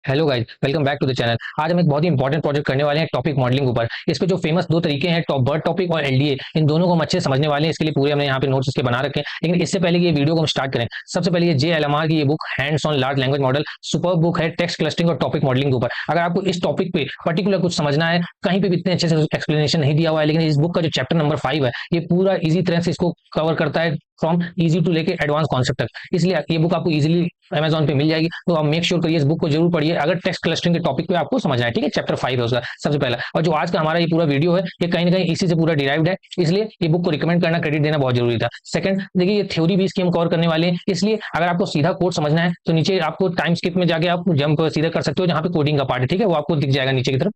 Hello guys, welcome back to the channel. आज हम एक बहुत ही इंपॉर्टेंट प्रोजेक्ट करने वाले हैं टॉपिक मॉडलिंग ऊपर। इस पे जो फेमस दो तरीके हैं, टॉप बर्ड टॉपिक और एलडीए, इन दोनों को हम अच्छे से समझने वाले हैं। इसके लिए पूरे हमने यहाँ पे नोट्स इसके बना रखे हैं। लेकिन इससे पहले कि ये वीडियो को हम स्टार्ट करें, सबसे पहले ये JLMR की ये book hands on large language model super book है टेक्स्ट क्लस्टरिंग और टॉपिक मॉडलिंग के ऊपर। अगर आपको इस टॉपिक पे पर्टिकुलर कुछ समझना है, कहीं पे भी इतने अच्छे से एक्सप्लेनेशन नहीं दिया हुआ है, लेकिन इस बुक का जो चैप्टर नंबर 5 है, ये पूरा इजी तरह से इसको कवर करता है, फ्रॉम इजी टू लेके एडवांस कॉन्सेप्ट तक। इसलिए ये बुक आपको इजीली अमेजॉन पे मिल जाएगी। तो आप मेक श्योर करिए इस बुक को जरूर पढ़िए अगर टेक्स्ट क्लस्टरिंग के टॉपिक पे आपको समझना है। ठीक है, चैप्टर 5 है उसका सबसे पहला। और जो आज का हमारा ये पूरा वीडियो है, ये कहीं ना कहीं इसी से पूरा डिराइव्ड है, इसलिए ये बुक को रिकमेंड करना, क्रेडिट देना बहुत जरूरी था। सेकंड, देखिए ये थ्योरी भी इसकी हम कवर करने वाले हैं, इसलिए अगर आपको सीधा कोड समझना है तो नीचे आपको टाइम स्किप में जाके आप जंप सीधा कर सकते हो, जहां पे कोडिंग का पार्ट है। ठीक है, वो आपको दिख जाएगा नीचे की तरफ,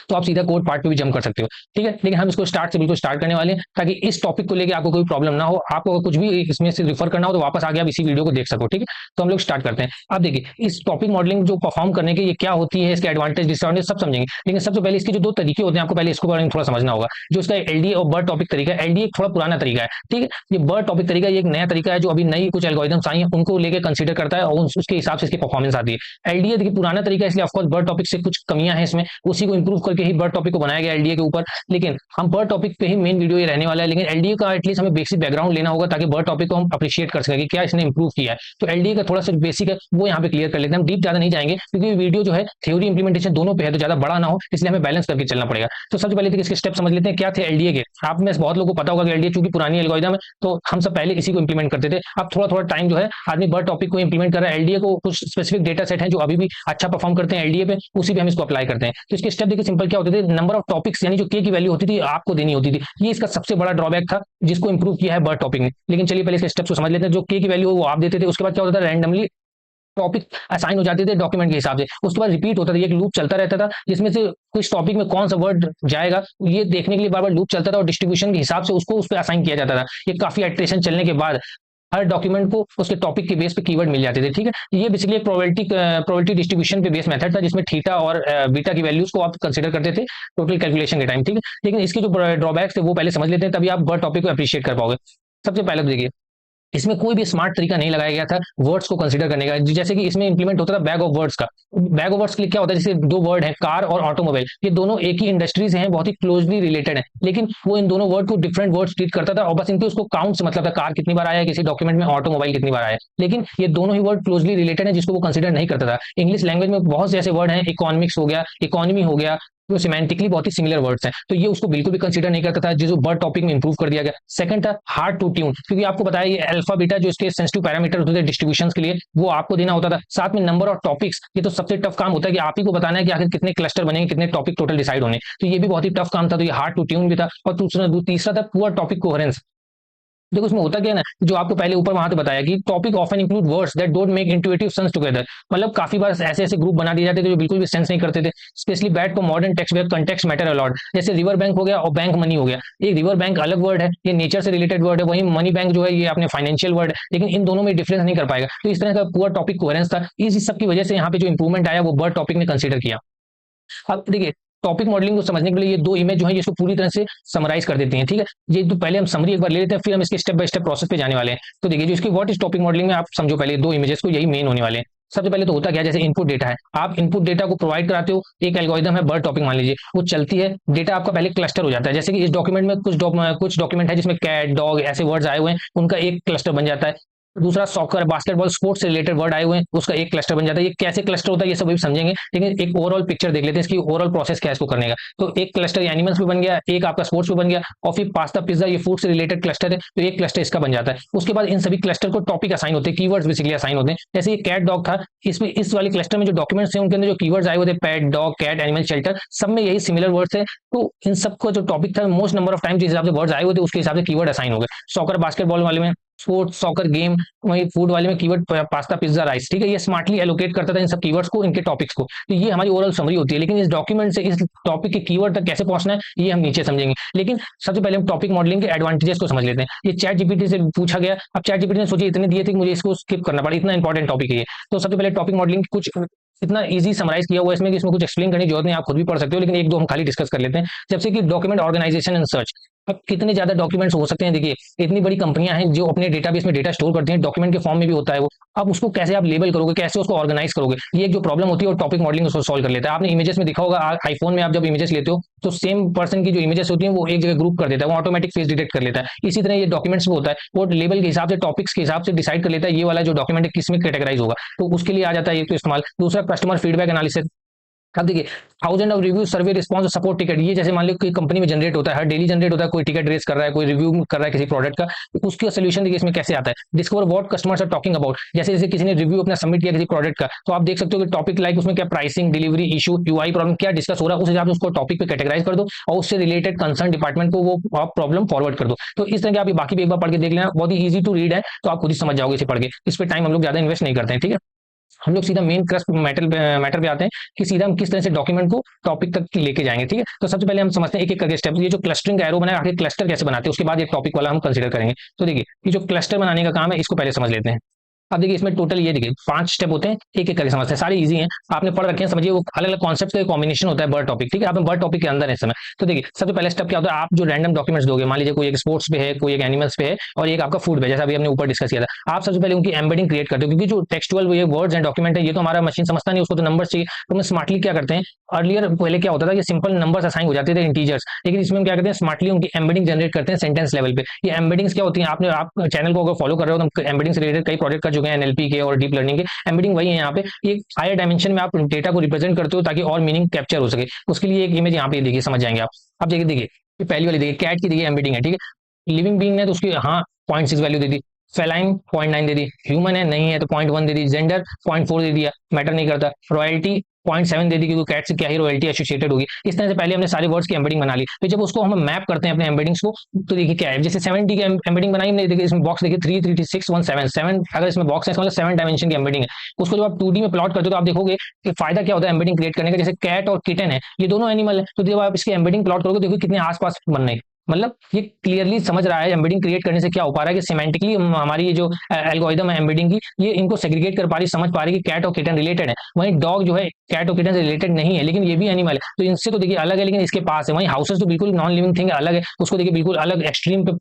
तो आप सीधा कोड पार्ट पे भी जंप कर सकते हो। ठीक है, लेकिन हम इसको स्टार्ट से बिल्कुल स्टार्ट करने वाले हैं, ताकि इस टॉपिक को लेके आपको कोई प्रॉब्लम ना हो। आपको अगर कुछ भी इसमें से रिफर करना हो तो वापस आगे आप इसी वीडियो को देख सको। ठीक है, तो हम लोग स्टार्ट करते हैं। अब देखिए इस टॉपिक मॉडलिंग जो परफॉर्म करने के ये क्या होती है, इसके एडवांटेज डिसएडवांटेज सब समझेंगे। लेकिन सबसे पहले इसके जो दो तरीके होते हैं, आपको पहले इसको बारे में थोड़ा समझना होगा। जो इसका एलडीए और बर्ड टॉपिक तरीका है, एलडीए थोड़ा पुराना तरीका है। ठीक है, ये बर्ड टॉपिक तरीका ये एक नया तरीका है जो अभी नई कुछ एल्गोरिथम्स आई हैं उनको लेकर कंसीडर करता है, और उसके हिसाब से इसकी परफॉर्मेंस आती है। एलडीए देखिए पुराना तरीका है, इसलिए ऑफकोर्स बर्ड टॉपिक से कुछ कमियां हैं इसमें, उसी को इंप्रूव करके ही बर्ड टॉपिक को बनाया गया एलडीए के ऊपर। लेकिन हम बर्ड टॉपिक पे ही मेन वीडियो ये रहने वाला है, लेकिन एलडीए का एटलीस्ट हमें बेसिक बैकग्राउंड लेना होगा, ताकि बर्ड टॉपिक को हम अप्रिशिएट कर सकें कि क्या इसने इंप्रूव किया है। तो एलडीए का थोड़ा सा बेसिक है वो यहाँ पे क्लियर कर लेते हैं। हम डीप ज्यादा नहीं जाएंगे, क्योंकि वीडियो जो है थ्योरी इंप्लीमेंटेशन दोनों पे है, तो ज्यादा बड़ा ना हो, इसलिए हमें बैलेंस करके चलना पड़ेगा। तो सबसे पहले इसके स्टेप समझ लेते हैं क्या थे एलडीए के। आप में बहुत लोगों को पता होगा कि एलडीए चूंकि पुरानी एल्गोरिथम है, तो हम सब पहले इसी को इंप्लीमेंट करते थे। अब थोड़ा थोड़ा टाइम जो है आदमी बर्ड टॉपिक को इंप्लीमेंट कर रहा है। एलडीए को कुछ स्पेसिफिक डेटा सेट है जो अभी भी अच्छा परफॉर्म करते हैं एलडीए पे, उसी पे हम इसको अप्लाई करते हैं। तो इसके स्टेप देखिए सिंपल क्या होते थे। नंबर ऑफ टॉपिक्स यानी जो के की वैल्यू होती थी आपको देनी होती थी, ये इसका सबसे बड़ा ड्रॉबैक था जिसको इंप्रूव किया है बर्ड टॉपिक ने। लेकिन चलिए पहले इसके स्टेप्स को समझ लेते हैं। जो के की वैल्यू वो आप देते थे, उसके बाद क्या होता था, रैंडमली टॉपिक असाइन हो जाते थे डॉक्यूमेंट के हिसाब से। उसके बाद रिपीट होता था, एक लूप चलता रहता था जिसमें से कुछ टॉपिक में कौन सा वर्ड जाएगा ये देखने के लिए बार बार लूप चलता था, और डिस्ट्रीब्यूशन के हिसाब से उसको उस पर असाइन किया जाता था। ये काफी एट्रेशन चलने के बाद हर डॉक्यूमेंट को उसके टॉपिक के बेस पे कीवर्ड मिल जाते थे। ठीक है, ये बेसिकली एक प्रोबेबिलिटी डिस्ट्रीब्यूशन पे बेस मेथड था, जिसमें थीटा और बीटा की वैल्यूज को आप कंसीडर करते थे टोटल कैलकुलेशन के टाइम। ठीक है, लेकिन इसके जो ड्रॉबैक्स थे वो पहले समझ लेते हैं, तभी आप बर्ड टॉपिक को अप्रिशिएट कर पाओगे। सबसे पहले तो देखिए इसमें कोई भी स्मार्ट तरीका नहीं लगाया गया था वर्ड्स को कंसीडर करने का। जैसे कि इसमें इंप्लीमेंट होता था बैग ऑफ वर्ड्स का। बैग ऑफ वर्ड्स के लिए क्या होता है, जैसे दो वर्ड है कार और ऑटोमोबाइल, ये दोनों एक ही इंडस्ट्री से हैं, बहुत ही क्लोजली रिलेटेड है, लेकिन वो इन दोनों वर्ड को डिफरेंट वर्ड्स ट्रीट करता था, और बस इनके उसको काउंट से मतलब था, कार कितनी बार आया है किसी डॉक्यूमेंट में, ऑटोमोबाइल कितनी बार आया है। लेकिन ये दोनों ही वर्ड क्लोजली रिलेटेड है, जिसको वो कंसिडर नहीं करता था। इंग्लिश लैंग्वेज में बहुत से ऐसे वर्ड हैं, इकोनॉमिक्स हो गया, इकोनॉमी हो गया, जो सिमेंटिकली बहुत ही सिमिलर वर्ड्स हैं, तो ये उसको बिल्कुल भी कंसीडर नहीं करता था, जिसको बर्ड टॉपिक में इंप्रूव कर दिया गया। सेकंड था हार्ड टू ट्यून, क्योंकि आपको बताया ये अल्फा बीटा जो इसके सेंसिटिव पैरामीटर होते थे डिस्ट्रीब्यूशन के लिए, वो आपको देना होता था। साथ में नंबर ऑफ टॉपिक्स, ये तो सबसे टफ काम होता है कि आप ही को बताना है कि आखिर कितने क्लस्टर बनेंगे, कितने टॉपिक टोटल डिसाइड होने, तो ये भी बहुत ही टफ काम था। तो ये हार्ड टू ट्यून भी था। और तीसरा था पुअर टॉपिक कोहेरेंस। देखो उसमें होता क्या है ना, जो आपको पहले ऊपर वहां तो बताया कि topic often include words that don't make intuitive sense together. मतलब काफी बार ऐसे ऐसे ग्रुप बना दिए जाते थे जो बिल्कुल भी सेंस नहीं करते थे। Specially bad for modern text where context matter a lot. जैसे रिवर बैंक हो गया और बैंक मनी हो गया। एक रिवर बैंक अलग वर्ड है, ये नेचर से रिलेटेड वर्ड है, वहीं मनी बैंक जो है ये अपने फाइनेंशियल वर्ड है, लेकिन इन दोनों में डिफरेंस नहीं कर पाएगा। तो इस तरह का पुअर टॉपिक कोहेरेंस था। इस सब की वजह से यहाँ पे जो इंप्रूवमेंट आया वो बर्ड टॉपिक ने कंसिडर किया। अब देखिए टॉपिक मॉडलिंग को समझने के लिए ये दो इमेज जो है इसको पूरी तरह से समराइज कर देती हैं। ठीक है, ये तो पहले हम समरी एक बार ले लेते हैं, फिर हम इसके स्टेप बाय स्टेप प्रोसेस पे जाने वाले हैं। तो देखिए जो इसकी व्हाट इज टॉपिक मॉडलिंग में आप समझो पहले दो इमेजेस को, यही मेन होने वाले हैं। सबसे पहले तो होता क्या है, जैसे इनपुट डेटा है, आप इनपुट डेटा को प्रोवाइड कराते हो। एक एल्गोरिदम है बर्ड टॉपिक मान लीजिए, वो चलती है, डेटा आपका पहले क्लस्टर हो जाता है। जैसे कि इस डॉक्यूमेंट में कुछ डॉक्यूमेंट है जिसमें कैट डॉग ऐसे वर्ड्स आए हुए हैं, उनका एक क्लस्टर बन जाता है। दूसरा सॉकर बास्केटबॉल स्पोर्ट्स से रिलेटेड वर्ड आए हुए हैं, उसका एक क्लस्टर बन जाता है। ये कैसे क्लस्टर होता है ये सब भी समझेंगे, लेकिन एक ओवरऑल पिक्चर देख लेते हैं इसकी ओवरऑल प्रोसेस क्या है इसको करने का। तो एक क्लस्टर एनिमल्स पे बन गया, एक आपका स्पोर्ट्स पे बन गया, और फिर पास्ता पिज्जा ये फूड से रिलेटेड क्लस्टर है, तो एक क्लस्टर इसका बन जाता है। उसके बाद इन सभी क्लस्टर को टॉपिक असाइन होते हैं, कीवर्ड्स बेसिकली असाइन होते हैं। जैसे ये कैट डॉग था, इसमें इस वाले क्लस्टर में जो डॉक्यूमेंट्स हैं उनके अंदर जो कीवर्ड्स आए हुए थे, pet dog cat animal shelter, सब में यही सिमिलर वर्ड्स है। तो इन सबको जो टॉपिक था मोस्ट नंबर ऑफ टाइम जिस हिसाब से वर्ड्स आए हुए थे उसके हिसाब से कीवर्ड असाइन हो गए। सॉकर बास्केटबॉल वाले में स्पोर्ट्स सॉकर गेम, वही फूड वाले में कीवर्ड पास्ता पिज्जा राइस। ठीक है, ये स्मार्टली एलोकेट करता था इन सब कीवर्ड्स को, इनके टॉपिक्स को। तो ये हमारी ओवरऑल समरी होती है। लेकिन इस डॉक्यूमेंट से इस टॉपिक के कीवर्ड तक कैसे पहुंचना है ये हम नीचे समझेंगे। लेकिन सबसे पहले हम टॉपिक मॉडलिंग के एडवांटेजेस को समझ लेते हैं। ये चैट जीपीटी से पूछा गया। अब चैट जीपीटी ने सोचिए इतने दिए थे कि मुझे इसको स्किप करना पड़ा, इतना इंपॉर्टेंट टॉपिक है ये। तो सबसे पहले टॉपिक मॉडलिंग कुछ इतना इजी समराइज किया हुआ है इसमें कि इसमें कुछ एक्सप्लेन करने की जरूरत नहीं, आप खुद भी पढ़ सकते हो, लेकिन एक दो हम खाली डिस्कस कर लेते हैं। जैसे कि डॉक्यूमेंट ऑर्गेनाइजेशन एंड सर्च। अब कितने ज्यादा डॉक्यूमेंट्स हो सकते हैं, देखिए इतनी बड़ी कंपनियां हैं जो अपने डेटाबेस में डेटा स्टोर करती हैं, डॉक्यूमेंट के फॉर्म में भी होता है वो। अब उसको कैसे आप लेबल करोगे, कैसे उसको ऑर्गेनाइज करोगे, ये एक जो प्रॉब्लम होती है वो टॉपिक मॉडलिंग उसको सॉल्व कर लेता है। आपने इमेजेस में देखा होगा, आईफोन में आप जब इमेजेस लेते हो तो सेम पर्सन की जो इमेजेस होती हैं वो एक जगह ग्रुप कर देता है, वो ऑटोमेटिक फेस डिटेक्ट कर लेता है। इसी तरह ये डॉक्यूमेंट्स में होता है, वो लेवल के हिसाब से, टॉपिक्स के हिसाब से डिसाइड कर लेता है ये वाला जो डॉक्यूमेंट है किस में कैटेगराइज होगा, तो उसके लिए आ जाता है ये तो इस्तेमाल। दूसरा कस्टमर फीडबैक एनालिसिस। अब देखिए, thousand of review, survey, response, support ticket, ये जैसे मान लो कोई कंपनी में जनरेट होता है, हर डेली जनरेट होता है, कोई टिकट रेस कर रहा है, कोई रिव्यू कर रहा है किसी प्रोडक्ट का, तो उसका सोल्यूशन देखिए इसमें कैसे आता है। Discover what customers are talking about, जैसे जैसे किसी ने रिव्यू अपना सबमिट किया किसी प्रोडक्ट का, तो आप देख सकते हो कि टॉपिक लाइक उसमें क्या pricing, delivery issue, UI problem क्या डिस्कस हो रहा है, उस हिसाब से उसको टॉपिक पे कैटेगराइज कर दो और उससे रिलेटेड कंसर्न डिपार्टमेंट को वो आप प्रॉब्लम फॉरवर्ड कर दो। तो इस तरह के आप ये बाकी भी एक बार पढ़ के देख लेना, बहुत ही ईजी टू रीड है, तो आप खुद ही समझ जाओगे इसे पढ़ के। इस पे टाइम हम लोग ज्यादा इन्वेस्ट नहीं करते हैं, ठीक है। हम लोग सीधा मेन क्रस्ट मैटर पे आते हैं कि सीधा हम किस तरह से डॉक्यूमेंट को टॉपिक तक लेके जाएंगे, ठीक है। तो सबसे पहले हम समझते हैं एक एक करके स्टेप, ये जो क्लस्टरिंग एरो बनाया, आखिर क्लस्टर कैसे बनाते हैं, उसके बाद ये टॉपिक वाला हम कंसीडर करेंगे। तो देखिए, ये जो क्लस्टर बनाने का काम है इसको पहले समझ लेते हैं। अब देखिए इसमें टोटल ये देखिए 5 स्टेप होते हैं, एक एक करके समझते हैं, सारे इजी हैं, आपने पढ़ रखे हैं, समझिए। वो अलग अलग कॉन्सेप्ट का कॉम्बिनेशन होता है, बर्ड टॉपिक, ठीक है। आप बर्ड टॉपिक के अंदर है इस समय। तो देखिए सबसे पहले स्टेप क्या होता है, आप जो रैंडम डॉक्यूमेंट्स दोगे, मान लीजिए कोई एक स्पोर्ट्स पे है, कोई एक एनिमल्स पे है और एक आपका फूड पे, जैसा अभी हमने ऊपर डिस्कस किया था। आप सबसे पहले उनकी एम्बेडिंग क्रिएट करते हो, क्योंकि जो टेक्सचुअल ये वर्ड्स एंड डॉक्यूमेंट है, ये तो हमारा मशीन समझता नहीं, उसको तो नंबर्स चाहिए। तो हम स्मार्टली क्या करते हैं, अर्लियर पहले क्या होता था कि सिंपल नंबर्स असाइन हो जाते थे, इंटीजर्स, लेकिन इसमें हम क्या करते हैं, स्मार्टली उनकी एम्बेडिंग जनरेट करते हैं सेंटेंस लेवल पे। ये एम्बेडिंग्स क्या होती है, आपने आप चैनल को अगर फॉलो कर रहे हो तो एम्बेडिंग से रिलेटेड कई प्रोजेक्ट कर चुके हैं, एनएलपी के और डीप लर्निंग के। एम्बेडिंग वही है, यहाँ पे एक हायर डायमेंशन में आप डेटा को रिप्रेजेंट करते हो ताकि और मीनिंग कैप्चर हो सके। उसके लिए एक इमेज यहाँ पे देखिए, समझ जाएंगे आप। अब देखिए देखिए ये पहली वाली देखिए, कैट की देखिए एम्बेडिंग है, ठीक है। लिविंग बीइंग है तो उसकी हाँ 0.6 वैल्यू दे दी, फेलाइन 0.9 दे दी, ह्यूमन है नहीं है तो 0.1 दे दी, जेंडर 0.4 दे दिया, मैटर नहीं करता, रॉयल्टी 0.7 दे दी, क्योंकि कैट से क्या ही रॉयल्टी एसोसिएटेड होगी। इस तरह से पहले हमने सारे वर्ड्स की एम्बेडिंग बना ली। तो जब उसको हम मैप करते हैं अपने एम्बेडिंग्स को, तो देखिए क्या है, जैसे 7D की एम्बेडिंग बनाई हमने, देखिए इसमें बॉक्स देखिए 3 3 6 1 7 7, अगर इसमें बॉक्स है इसका मतलब 7 डायमेंशन की एम्बेडिंग है। उसको जब आप 2D में प्लॉट करते हो तो आप देखोगे कि फायदा क्या होता है एम्बेडिंग क्रिएट करने का। जैसे कैट और किटन है, ये दोनों एनिमल है, तो जब आप इसकी एम्बेडिंग प्लॉट करोगे देखो कितने आसपास बन रहे हैं। मतलब ये क्लियरली समझ रहा है एम्बेडिंग क्रिएट करने से क्या हो पा रहा है कि सिमेंटिकली हमारी ये जो एल्गोरिदम है एम्बेडिंग की, ये इनको सेग्रीगेट कर पा रही, समझ पा रही कि कैट और किटन रिलेटेड है। वहीं डॉग जो है कैट और किटन से रिलेटेड नहीं है, लेकिन ये भी एनिमल है, तो इनसे तो देखिए अलग है, लेकिन इसके पास है। वहीं हाउसेस तो बिल्कुल नॉन लिविंग थिंग अलग है, उसको देखिए बिल्कुल अलग एक्सट्रीम पे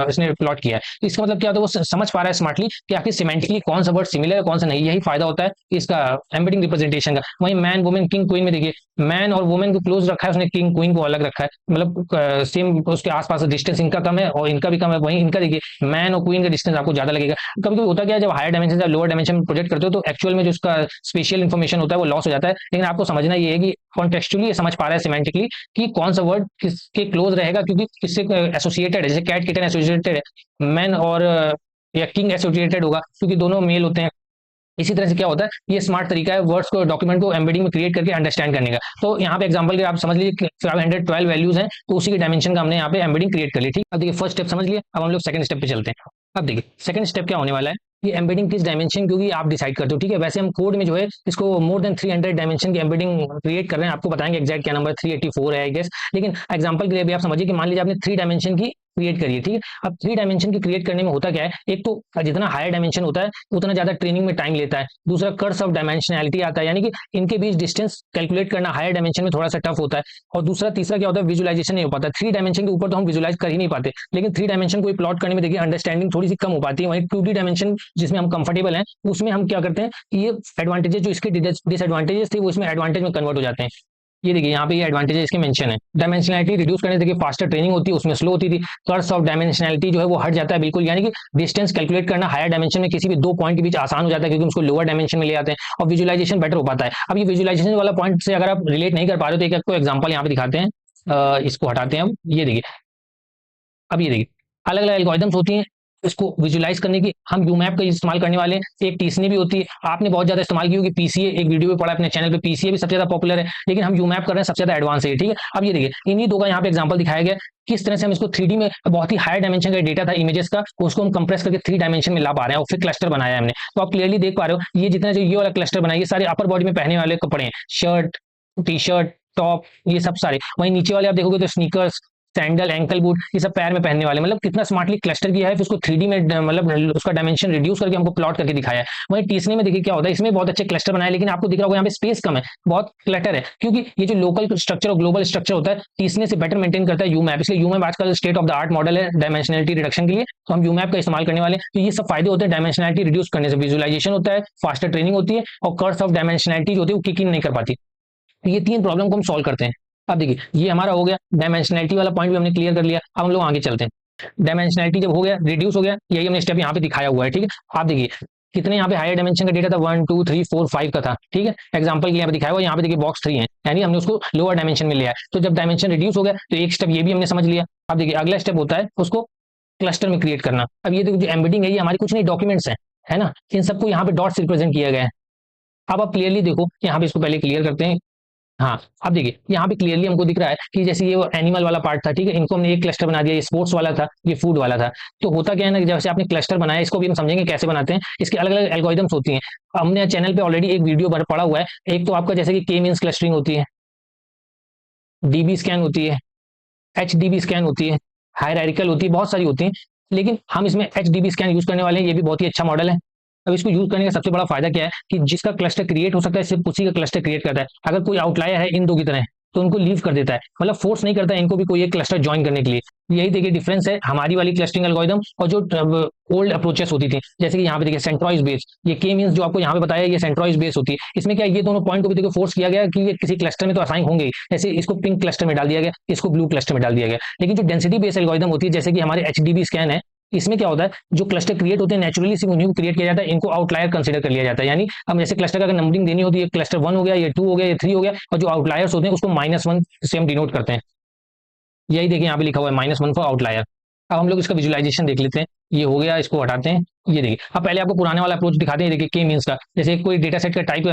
इसने प्लॉट किया है। तो इसका मतलब क्या होता है, वो समझ पा रहा है स्मार्टली कि आखिर सिमेंटिकली कौन सा वर्ड सिमिलर है कौन सा नहीं। यही फायदा होता है इसका एम्बेडिंग रिप्रेजेंटेशन का। वहीं मैन वुमेन किंग क्वीन में देखिए, मैन और वुमेन को क्लोज रखा है उसने, किंग क्वीन को अलग रखा है, मतलब सेम उसके आसपास डिस्टेंस इनका कम है और इनका भी कम है। वहीं इनका देखिए मैन और क्वीन का डिस्टेंस आपको ज्यादा लगेगा। कभी कभी होता क्या है, जब हायर डायमेंशन या लोअर डायमेंशन में प्रोजेक्ट करते हो तो एक्चुअल में जो उसका स्पेशल इन्फॉर्मेशन होता है वो लॉस हो जाता है। लेकिन आपको समझना ये है कि कॉन्टेक्चुअली ये समझ पा रहा है सिमेंटिकली कि कौन सा वर्ड किसके क्लोज रहेगा, क्योंकि किससे एसोसिएटेड है। जैसे कैट किटन एसोसिएटेड है, मैन और या किंग एसोसिएटेड होगा क्योंकि दोनों मेल होते हैं। इसी तरह से क्या होता है, ये स्मार्ट तरीका है वर्ड्स को, डॉक्यूमेंट को एम्बेडिंग में क्रिएट करके अंडरस्टैंड करने का। तो यहाँ पे एग्जांपल के आप समझ लीजिए 512 वैल्यूज हैं, तो उसी के डायमेंशन का हमने यहाँ पे एम्बेडिंग क्रिएट कर ली, ठीक। अब देखिए फर्स्ट स्टेप समझ लिया, अब हम लोग सेकंड स्टेप पे चलते हैं। अब देखिए सेकंड स्टेप क्या होने वाला है, ये एम्बेडिंग किस डायमेंशन, क्योंकि आप डिसाइड करते हो, ठीक है। वैसे हम कोड में जो है इसको मोर देन 300 डायमेंशन की एम्बेडिंग क्रिएट कर रहे हैं, आपको बताएंगे एग्जैक्ट क्या नंबर 384 है आई गेस। लेकिन एग्जांपल के लिए भी आप समझिए कि मान लीजिए आपने 3 डायमेंशन की क्रिएट करिए, ठीक है। अब 3 डायमेंशन की क्रिएट करने में होता क्या है, एक तो जितना हायर डायमेंशन होता है उतना ज्यादा ट्रेनिंग में टाइम लेता है। दूसरा कर्स ऑफ डायमेंशनैलिटी आता है, यानी कि इनके बीच डिस्टेंस कैलकुलेट करना हायर डायमेंशन में थोड़ा सा टफ होता है। और दूसरा तीसरा क्या होता है, विजुअलाइजेशन नहीं हो पाता। 3 डायमेंशन के ऊपर तो हम विजुअलाइज कर ही नहीं पाते, लेकिन 3 डायमेंशन को प्लॉट करने में देखिए अंडरस्टैंडिंग थोड़ी सी कम हो पाती है। वहीं 2D डायमेंशन जिसमें हम कंफर्टेबल हैं, उसमें हम क्या करते हैं, ये एडवांटेजेस जो इसके डिसएडवांटेजेस थे वो इसमें एडवांटेज में कन्वर्ट हो जाते हैं। ये देखिए यहाँ पे ये एडवांटेज इसके मेंशन है। डायमेंशनलिटी रिड्यूस करने से देखिए फास्टर ट्रेनिंग होती है, उसमें स्लो होती थी। कर्स ऑफ डायमेंशनलिटी जो है वो हट जाता है बिल्कुल, यानी कि डिस्टेंस कैलकुलेट करना हायर डायमेंशन में किसी भी 2 पॉइंट के बीच आसान हो जाता है, क्योंकि उसको लोअर डायमेंशन में ले आते हैं। और विजुअलाइजेशन बेटर हो पाता है। अब ये विजुअलाइजेशन वाला पॉइंट से अगर आप रिलेट नहीं कर पा रहे हो तो एक आपको एग्जाम्पल यहाँ पे दिखाते हैं। इसको हटाते हैं अब, ये देखिए। अब ये देखिए अलग अलग एल्गोरिदम्स होती हैं इसको विजुलाइज करने की, हम यूमैप का इस्तेमाल करने वाले हैं। एक टीसनी भी होती है, आपने बहुत ज्यादा इस्तेमाल की होगी पीसीए, एक वीडियो में पढ़ा अपने चैनल पे, पीसीए भी सबसे ज्यादा पॉपुलर है, लेकिन हम यूमैप कर रहे हैं सबसे ज्यादा एडवांस है, ठीक है। अब ये देखिए इन्हीं दो का यहाँ पे एग्जांपल दिखाया गया, किस तरह से हम इसको 3D में, बहुत ही हायर डायमेंशन का डेटा था इमेजेस का, उसको हम कंप्रेस करके 3 डायमेंशन में ला पा रहे हैं और फिर क्लस्टर बनाया है हमने। तो आप क्लियरली देख पा रहे हो ये जितना जो ये वाला क्लस्टर बनाया, ये सारे अपर बॉडी में पहनने वाले कपड़े हैं, शर्ट, टी शर्ट, टॉप, ये सब सारे। वहीं नीचे वाले आप देखोगे तो स्नीकर्स, सैंडल, एंकल बूट, ये सब पैर में पहनने वाले, मतलब कितना स्मार्टली क्लस्टर किया है, फिर उसको 3D में मतलब उसका डायमेंशन रिड्यूस करके हमको प्लॉट करके दिखाया है। वहीं टीसने में देखिए क्या होता है, इसमें बहुत अच्छे क्लस्टर बनाए, लेकिन आपको दिख रहा होगा यहाँ पे स्पेस कम है, बहुत क्लटर है, क्योंकि ये जो लोकल स्ट्रक्चर और ग्लोबल स्ट्रक्चर होता है टीसने से बेटर मेंटेन करता है यूमैप। इसलिए यूमैप आजकल state of the art model है डायमेंशनलिटी रिडक्शन के लिए, तो हम यूमैप का इस्तेमाल करने वाले हैं। तो ये सब फायदे होते हैं डायमेंशनलिटी रिड्यूस करने से, विजुअलाइजेशन होता है, फास्टर ट्रेनिंग होती है, और कर्व्स ऑफ डायमेंशनलिटी जो होती है वो किक इन नहीं कर पाती। तो ये तीन प्रॉब्लम को हम सॉल्व करते हैं। अब देखिए ये हमारा हो गया, डायमेंशनलिटी वाला पॉइंट भी हमने क्लियर कर लिया। अब हम लोग आगे चलते हैं। डायमेंशनलिटी जब हो गया, रिड्यूस हो गया, यही हमने स्टेप यहाँ पे दिखाया हुआ है, ठीक है। आप देखिए कितने यहाँ पे हायर डायमेंशन का डेटा था, 1 2 3 4 5 का था, ठीक है। एग्जांपल के लिए यहाँ पे दिखाया हुआ, यहाँ पे देखिए बॉक्स 3 है, यानी हमने उसको लोअर डायमेंशन में लिया है। तो जब डायमेंशन रिड्यूस हो गया तो एक स्टेप ये भी हमने समझ लिया। अब देखिए अगला स्टेप होता है उसको क्लस्टर में क्रिएट करना। अब ये जो एम्बेडिंग है, ये हमारी कुछ नहीं डॉक्यूमेंट्स है ना, इन सबको यहाँ पे डॉट से रिप्रेजेंट किया गया है। अब आप क्लियरली देखो, यहाँ पे इसको पहले क्लियर करते हैं। हाँ, अब देखिए यहाँ पे क्लियरली हमको दिख रहा है कि जैसे ये वो एनिमल वाला पार्ट था, ठीक है, इनको हमने एक क्लस्टर बना दिया, ये स्पोर्ट्स वाला था, ये फूड वाला था। तो होता क्या है ना कि जैसे आपने क्लस्टर बनाया, इसको भी हम समझेंगे कैसे बनाते हैं, इसके अलग अलग एल्गोरिदम्स होती हैं। हमने चैनल पे ऑलरेडी एक वीडियो पड़ा हुआ है। एक तो आपका जैसे कि के मींस क्लस्टरिंग होती है, डीबी स्कैन होती है, एच डीबी स्कैन होती है, हायरार्किकल होती है, बहुत सारी होती हैं। लेकिन हम इसमें एच डीबी स्कैन यूज करने वाले हैं, ये भी बहुत ही अच्छा मॉडल है। अब इसको यूज करने का सबसे बड़ा फायदा क्या है कि जिसका क्लस्टर क्रिएट हो सकता है सिर्फ उसी का क्लस्टर क्रिएट करता है। अगर कोई आउटलायर है इन दो की तरह तो उनको लीव कर देता है, मतलब फोर्स नहीं करता है इनको भी कोई एक क्लस्टर ज्वाइन करने के लिए। यही देखिए डिफरेंस है हमारी वाली क्लस्टरिंग एल्गोरिदम और जो ओल्ड अप्रोचेस होती थी। जैसे कि यहाँ पे देखिए सेंट्रॉइज बेस, ये के मींस जो आपको यहाँ पे बताया, ये सेंट्रॉइज बेस होती है। इसमें क्या ये दोनों पॉइंट को भी देखो फोर्स किया गया कि ये किसी क्लस्टर में तो असाइन होंगे ही। जैसे इसको पिंक क्लस्टर में डाल दिया गया, इसको ब्लू क्लस्टर में डाल दिया गया। लेकिन जो डेंसिटी बेस एल्गोरिदम होती है, जैसे कि हमारे एचडीबी स्कैन है, इसमें क्या होता है जो क्लस्टर क्रिएट होते हैं नेचुरली सिर्फ उन्हीं को क्रिएट किया जाता है, इनको आउटलायर कंसीडर कर लिया जाता है। यानी हम जैसे क्लस्टर का अगर नंबरिंग देनी होती है, क्लस्टर 1 हो गया, ये 2 हो गया, ये 3 हो गया, और जो आउटलायर्स होते हैं उसको -1 से हम डिनोट करते हैं। यही देखिए यहाँ पे लिखा हुआ है -1 फॉर आउटलायर। अब हम लोग इसका विजुअलाइजेशन देख लेते हैं। ये हो गया, इसको हटाते हैं। ये देखिए अब पहले आपको पुराने वाला अप्रोच दिखाते हैं। देखिए के मींस का, जैसे कोई डेटा सेट का टाइप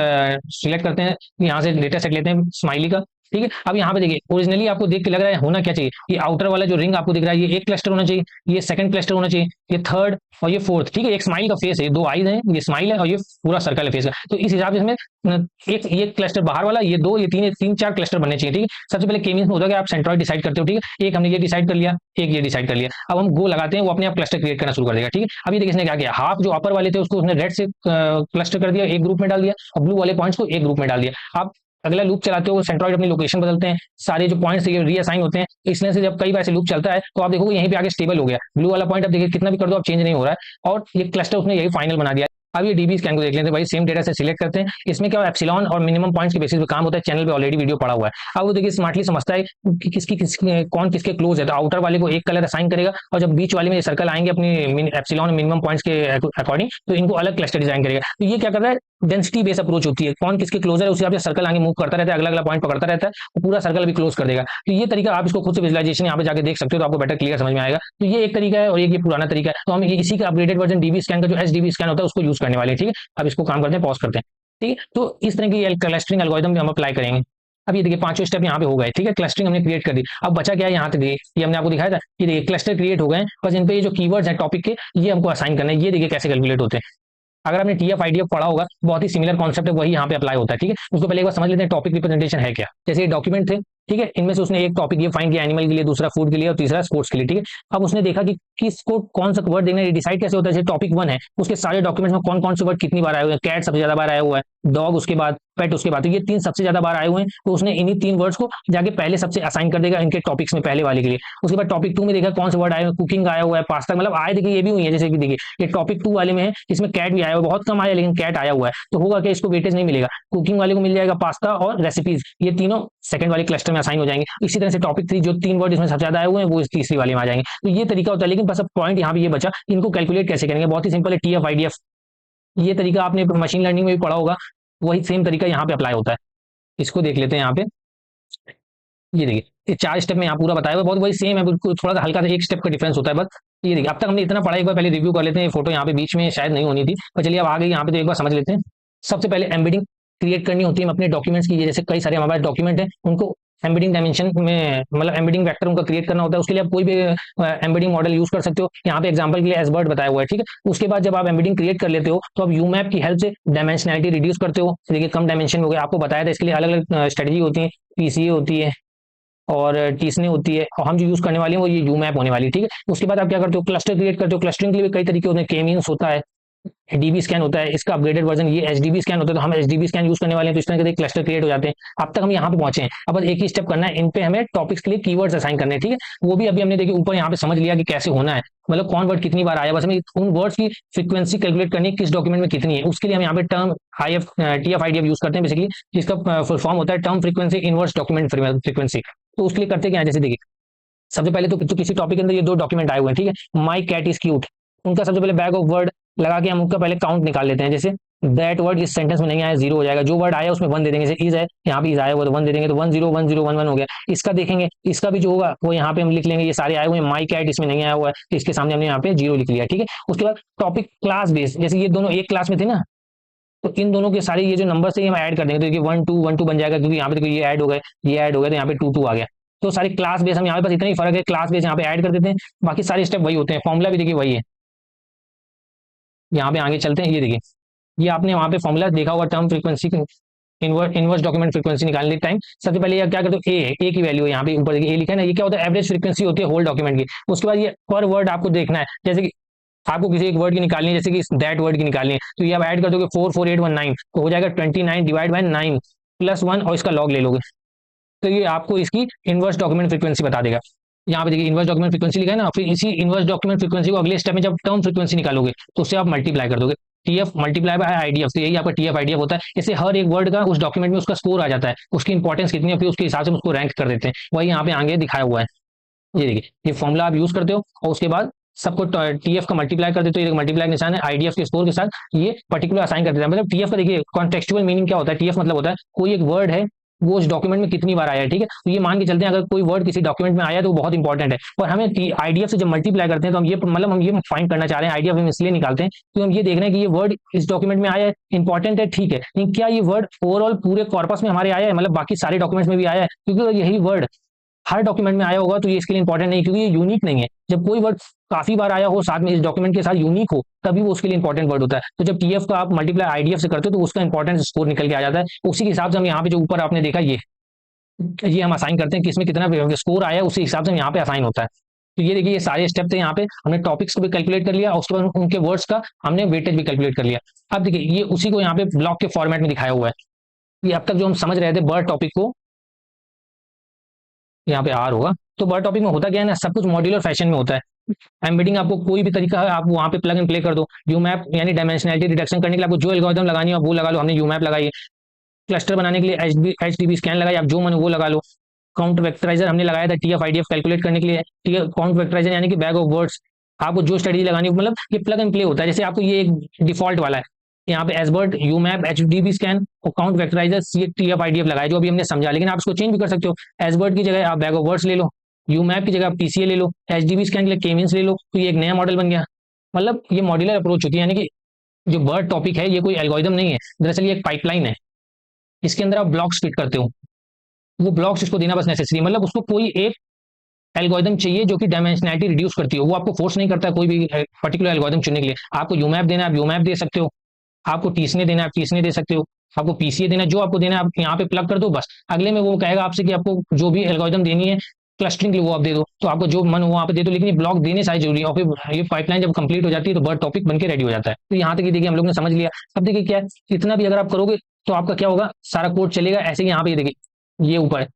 सिलेक्ट करते हैं, यहाँ से डेटा सेट लेते हैं स्माइली का, ठीक है। अब यहाँ पे देखिए ओरिजिनली आपको देख के लग रहा है होना क्या चाहिए, ये आउटर वाला जो रिंग आपको दिख रहा है, ये एक क्लस्टर होना चाहिए, ये सेकंड क्लस्टर होना चाहिए, ये थर्ड और ये फोर्थ, ठीक है। एक स्माइल का फेस है, दो आईज है, ये स्माइल है और ये पूरा सर्कल है फेस का। तो इस हिसाब से इसमें एक ये क्लस्टर बाहर वाला, ये दो, ये तीन चार क्लस्टर बनने चाहिए, ठीक है। सबसे पहले के मींस में होता है कि आप सेंट्रॉइड डिसाइड करते हो, ठीक है। एक हमने ये डिसाइड कर लिया, एक ये डिसाइड कर लिया। अब हम गो लगाते हैं, वो अपने आप क्लस्टर क्रिएट करना शुरू कर देगा, ठीक है। अब ये देखिए इसने क्या किया, हाफ जो अपर वाले थे उसको उसने रेड से क्लस्टर कर दिया, एक ग्रुप में डाल दिया, और ब्लू वाले पॉइंट्स को एक ग्रुप में डाल दिया। आप अगला लूप चलाते हो, सेंट्रॉइड अपनी लोकेशन बदलते हैं, सारे जो पॉइंट्स रीअसाइन होते हैं। इसलिए से जब कई बार से लूप चलता है तो आप देखोगे यहीं पे आगे स्टेबल हो गया, ब्लू वाला पॉइंट। अब देखिए कितना भी कर दो आप चेंज नहीं हो रहा है, और ये क्लस्टर उसने यही फाइनल बना दिया। अब ये डीबी स्कैन को देख लेते हैं भाई, सेम डेटा से सिलेक्ट करते हैं। इसमें क्या एप्सिलॉन और मिनिमम पॉइंट्स के बेसिस पे काम होता है, चैनल पे ऑलरेडी वीडियो पड़ा हुआ है। अब वो देखिए स्मार्टली समझता है कि कौन किसके क्लोज है, तो आउटर वाले को एक कलर असाइन करेगा, और जब बीच वाले में सर्कल आएंगे अपनी एप्सिलॉन और मिनिमम पॉइंट्स के अकॉर्डिंग, तो इनको अलग क्लस्टर डिजाइन करेगा। तो ये क्या कर रहा है, डेंसिटी बेस अप्रोच होती है, कौन किसके क्लोजर है उसी हिसाब से सर्कल आगे मूव करता रहता है, अगला अगला पॉइंट पकड़ता रहता है, वो पूरा सर्कल भी क्लोज कर देगा। तो ये तरीका आप इसको खुद से विजुअलाइजेशन यहाँ पे जाके देख सकते हो, तो आपको बेटर क्लियर समझ में आएगा। तो ये एक तरीका है, और ये पुराना तरीका है। तो हम इसी का अपग्रेडेड वर्जन डीबी स्कैन का जो एचडीबी स्कैन होता है उसको यूज करने वाले हैं, ठीक है। अब इसको काम करते हैं, पॉज करते हैं, ठीक है। तो इस तरह की क्लस्टरिंग एल्गोरिदम हम अप्लाई करेंगे। अब ये देखिए पांचों स्टेप यहाँ पे हो गए, ठीक है। क्लस्टरिंग हमने क्रिएट कर दी। अब बचा क्या है, यहाँ पे देखिए ये हमने आपको दिखाया था, ये देखिए क्लस्टर क्रिएट हो गए, बस इन पे ये जो कीवर्ड्स हैं टॉपिक के, ये हमको असाइन करना है। ये देखिए कैसे कैलकुलेट होते हैं। अगर आपने टीएफ आईडीएफ पढ़ा होगा, बहुत ही सिमिलर कॉन्सेप्ट है, वही यहाँ पे अप्लाई होता है, ठीक है। उसको पहले एक बार समझ लेते हैं टॉपिक रिप्रेजेंटेशन है क्या। जैसे ये डॉक्यूमेंट थे, ठीक है, इनमें से उसने एक टॉपिक ये फाइंड किया एनिमल के लिए, दूसरा फूड के लिए, और तीसरा स्पोर्ट्स के लिए, ठीक है। अब उसने देखा कि किसको कौन सा वर्ड देना है, डिसाइड कैसे होता है। जैसे टॉपिक 1 है, उसके सारे डॉक्यूमेंट्स में कौन कौन से वर्ड कितनी बार आए हुए हैं, कैट सबसे ज्यादा बार आया हुआ है, डॉग उसके बाद, पेट उसके बाद, तो ये तीन सबसे ज्यादा बार आए हुए हैं। तो उसने इन्हीं तीन वर्ड्स को जाके पहले सबसे असाइन कर देगा इनके टॉपिक्स में, पहले वाले के लिए। उसके बाद टॉपिक 2 में देखा कौन से वर्ड आए हुए, कुकिंग आया हुआ है, पास्ता, मतलब आए देखिए ये भी हुई है। जैसे कि देखिए ये टॉपिक 2 वाले में है, इसमें कैट भी आया हुआ है, बहुत कम आया लेकिन कैट आया हुआ है। तो होगा कि इसको वेटेज नहीं मिलेगा, कुकिंग वाले को मिल जाएगा पास्ता और रेसिपीज, ये तीनों सेकंड वाले क्लस्टर में असाइन हो जाएंगे। इसी तरह से टॉपिक 3 जो 3 वर्ड इसमें सबसे ज्यादा आए हुए हैं वो इस तीसरी वाले में आ जाएंगे। तो ये तरीका होता है। लेकिन बस अब पॉइंट यहाँ पे ये बचा, इनको कैलकुलेट कैसे करेंगे, बहुत ही सिंपल है, टीएफ आईडीएफ। ये तरीका आपने मशीन लर्निंग में भी पढ़ा होगा, वही सेम तरीका यहाँ पे अप्लाई होता है। इसको देख लेते हैं यहाँ पे। ये देखिए ये 4 स्टेप में यहाँ पूरा बताया हुआ, बहुत वही सेम है, बिल्कुल थोड़ा सा हल्का सा एक स्टेप का डिफरेंस होता है बस। ये देखिए अब तक हमने इतना पढ़ा, एक बार पहले रिव्यू कर लेते हैं। ये फोटो यहाँ पे बीच में शायद नहीं होनी थी, पर चलिए अब आ गई यहाँ पे, तो एक बार समझ लेते हैं। सबसे पहले एम्बेडिंग क्रिएट करनी होती है अपने डॉक्यूमेंट्स की। जैसे कई सारे हमारे पास डॉक्यूमेंट है, उनको एम्बेडिंग डायमेंशन में मतलब एम्बेडिंग वेक्टर उनका क्रिएट करना होता है। उसके लिए आप कोई भी एम्बेडिंग मॉडल यूज कर सकते हो। यहाँ पे एग्जांपल के लिए एसबर्ट बताया हुआ है, ठीक है। उसके बाद जब आप एम्बेडिंग क्रिएट कर लेते हो तो आप यूमैप की हेल्प से डायमेंशनलिटी रिड्यूस करते हो। देखिए कम डायमेंशन हो गया, आपको बताया था, इसके लिए अलग अलग स्ट्रेटजी होती है, पीसीए होती है, और टीसने होती है, और हम जो यूज करने वाले हैं वो ये यूमैप होने वाली है, ठीक है। उसके बाद आप क्या करते हो, क्लस्टर क्रिएट करते हो। क्लस्टरिंग के लिए भी कई तरीके होते हैं, के मीन्स होता है, डीबी स्कैन होता है, इसका अपग्रेडेड वर्जन ये एचडीबी स्कैन होता है, तो हम एचडीबी स्कैन यूज करने वाले हैं, तो इस तरह के क्लस्टर क्रिएट हो जाते हैं। अब तक हम यहाँ पे पहुंचे हैं, अब बस एक ही स्टेप करना है, इन पे हमें टॉपिक्स के लिए कीवर्ड्स असाइन करने हैं, ठीक है। वो भी अभी हमने देखिए ऊपर यहाँ पे समझ लिया कि कैसे होना है, मतलब कौन वर्ड कितनी बार आया, बस हमें उन वर्ड्स की फ्रीक्वेंसी कैलकुलेट करनी है किस डॉक्यूमेंट में कितनी है। उसके लिए हम यहाँ पे term IF TF IDF use करते हैं बेसिकली, जिसका फुल फॉर्म होता है term frequency inverse document frequency. तो उसके लिए करते क्या है, जैसे देखिए सबसे पहले तो किसी टॉपिक के अंदर ये दो डॉक्यूमेंट आए हुए हैं, ठीक है। माई कैट इज क्यूट, उनका सबसे पहले बैग ऑफ वर्ड लगा के हम उनका पहले काउंट निकाल लेते हैं। जैसे दैट वर्ड इस सेंटेंस में नहीं आया, 0 हो जाएगा। जो वर्ड आया उसमें 1 दे देंगे, जैसे इज है, यहाँ पे इज आया हुआ तो 1 दे देंगे, तो 101011 हो गया। इसका देखेंगे, इसका भी जो होगा वो यहाँ पे हम लिख लेंगे, ये सारे आए हुए हैं, माई कैट इसमें नहीं आया हुआ है, तो इसके सामने हमने यहाँ पे 0 लिख लिया, ठीक है। उसके बाद टॉपिक क्लास बेस, जैसे ये दोनों एक क्लास में थे ना, तो इन दोनों के सारे ये जो नंबर से हम ऐड कर देंगे, तो ये 1 2 बन जाएगा, क्योंकि यहाँ पे देखो ये ऐड हो गए, ये ऐड हो गए, तो यहाँ पे 2 2 आ गया। तो सारे क्लास बेस हम यहाँ पे बस इतना ही फर्क है, क्लास बेस यहाँ पे ऐड कर देते हैं, बाकी सारे स्टेप वही होते हैं। फॉर्मुला भी देखिए वही है, यहाँ पे आगे चलते हैं। ये देखिए, ये आपने वहां पे फॉर्मुला देखा होगा, term frequency inverse document frequency निकालने टाइम सबसे पहले ये क्या करते हो, ए की वैल्यू यहाँ पे ऊपर देखिए ए लिखा है ना, ये क्या होता है, एवरेज फ्रीक्वेंसी होती है होल डॉक्यूमेंट की। उसके बाद ये पर वर्ड आपको देखना है, जैसे कि आपको किसी एक वर्ड की निकालनी है, जैसे कि दैट वर्ड की निकालनी है, तो ये आप ऐड कर दोगे 44819, तो हो जाएगा 29 डिवाइड बाय 9 +1, और इसका लॉग ले लोगे, तो ये आपको इसकी इनवर्स डॉक्यूमेंट फ्रीक्वेंसी बता देगा। यहाँ पे देखिए इनवर्स डॉक्यूमेंट फ्रीक्वेंसी लिखा है ना, फिर इसी इनवर्स डॉक्यूमेंट फ्रीक्वेंसी को अगले स्टेप में जब टर्म फ्रीक्वेंसी निकालोगे तो उससे आप मल्टीप्लाई कर दोगे, टीएफ मल्टीप्लाई बाय आईडीएफ, तो यही आपका टीएफ आईडीएफ होता है। इससे हर एक वर्ड का उस डॉक्यूमेंट में उसका स्कोर आ जाता है, उसकी इंपॉर्टेंस कितनी है, फिर उसके हिसाब से उसको रैंक कर देते हैं। वही यहाँ पे आगे दिखाया हुआ है, ये देखिए ये फॉर्मुला आप यूज करते हो, और उसके बाद सबको टीएफ का मल्टीप्लाई कर देते हो, ये मल्टीप्लाई निशान है आईडीएफ के स्कोर के साथ, ये पर्टिकुलर असाइन कर देता है। मतलब टीएफ का देखिए कॉन्टेक्चुअल मीनिंग क्या होता है, टीएफ मतलब होता है कोई एक वर्ड है वो उस डॉक्यूमेंट में कितनी बार आया है, ठीक है। तो ये मान के चलते हैं, अगर कोई वर्ड किसी डॉक्यूमेंट में आया तो वो बहुत इंपॉर्टेंट है, और हमें आईडीएफ से जब मल्टीप्लाई करते हैं तो हम ये मतलब हम ये फाइंड करना चाह रहे हैं, आईडीएफ हम इसलिए निकालते हैं तो हम ये देख रहे हैं कि ये वर्ड इस डॉक्यूमेंट में आया है, इंपॉर्टेंट है, ठीक है, लेकिन क्या ये वर्ड ओवरऑल पूरे कॉर्पस में हमारे आया है, मतलब बाकी सारे डॉक्यूमेंट्स में भी आया है, क्योंकि यही वर्ड हर डॉक्यूमेंट में आया होगा तो ये इसके लिए इंपॉर्टेंट नहीं, क्योंकि ये यूनिक नहीं है। जब कोई वर्ड काफी बार आया हो साथ में इस डॉक्यूमेंट के साथ यूनिक हो, तभी वो उसके लिए इंपॉर्टेंट वर्ड होता है। तो जब टीएफ का आप मल्टीप्लाई आईडीएफ से करते हो तो उसका इंपॉर्टेंस स्कोर निकल के आ जाता है। उसी के हिसाब से हम यहाँ पे जो ऊपर आपने देखा ये हम असाइन करते हैं कि इसमें कितना स्कोर आया, उसी हिसाब से हम यहाँ पे असाइन होता है। तो ये देखिए ये सारे स्टेप थे, यहाँ पे हमने टॉपिक्स को भी कैलकुलेट कर लिया, और उसके बाद उनके वर्ड्स का हमने वेटेज भी कैलकुलेट कर लिया। अब देखिए ये उसी को यहाँ पे ब्लॉक के फॉर्मेट में दिखाया हुआ है। ये अब तक जो हम समझ रहे थे बर्ड टॉपिक को, यहाँ पे आर होगा, तो बर्ड टॉपिक में होता क्या है ना, सब कुछ मॉड्यूलर फैशन में होता है। एम्बेडिंग आपको कोई भी तरीका है आप वहाँ पे प्लग एंड प्ले कर दो। यूमैप यानी डायमेंशनलिटी रिडक्शन करने के लिए आपको जो एल्गोरिथम लगानी है आप वो लगा लो, हमने यूमैप लगाई है। क्लस्टर बनाने के लिए एचडीबी स्कैन लगाई, आप जो मन वो लगा लो। काउंट वेक्टराइजर हमने लगाया था टीएफ आईडीएफ कैलकुलेट करने के लिए, ठीक है। काउंट वेक्टराइजर यानी कि बैग ऑफ वर्ड्स, आपको जो स्ट्रेटजी लगानी है, मतलब ये प्लग एंड प्ले होता है। जैसे आपको ये एक डिफॉल्ट वाला है, यहाँ पे एसबर्ट यूमैप एचडीबी स्कैन और काउंट वेक्टराइजर सी टीएफ आईडीएफ लगाया, जो अभी हमने समझा, लेकिन आप इसको चेंज भी कर सकते हो। एसबर्ट की जगह आप बैग ऑफ वर्ड्स ले लो, यूमैप की जगह आप पीसीए ले लो, एचडीबी स्कैन के लिए केमीन्स ले लो, तो ये एक नया मॉडल बन गया। मतलब ये मॉड्यूलर अप्रोच होती है, यानी कि जो बर्ड टॉपिक है ये कोई एल्गोरिदम नहीं है, दरअसल ये एक पाइपलाइन है। इसके अंदर आप ब्लॉक्स फिट करते हो, वो ब्लॉक्स इसको देना बस नेसेसरी, मतलब उसको कोई एक एल्गोरिदम चाहिए जो कि डायमेंशनलिटी रिड्यूस करती हो, वो आपको फोर्स नहीं करता कोई भी पर्टिकुलर एल्गोरिदम चुनने के लिए। आपको यूमैप देना है आप यूमैप दे सकते हो, आपको टीसने देना है आप टीसने दे सकते हो, आपको पीसीए देना है, जो आपको देना है आप यहाँ पे प्लग कर दो बस। अगले में वो कहेगा आपसे कि आपको जो भी एल्गोरिदम देनी है क्लस्टरिंग के लिए वो आप दे दो, तो आपको जो मन हो वहाँ पे दे दो, लेकिन ये ब्लॉक देने सारे जरूरी है। और फिर ये पाइपलाइन जब कंप्लीट हो जाती है तो बर्ड टॉपिक बनकर रेडी हो जाता है। तो यहाँ तक देखिए हम लोग ने समझ लिया। अब देखिए क्या है, इतना भी अगर आप करोगे तो आपका क्या होगा, सारा कोड चलेगा ऐसे ही। यहाँ पे देखिए ये ऊपर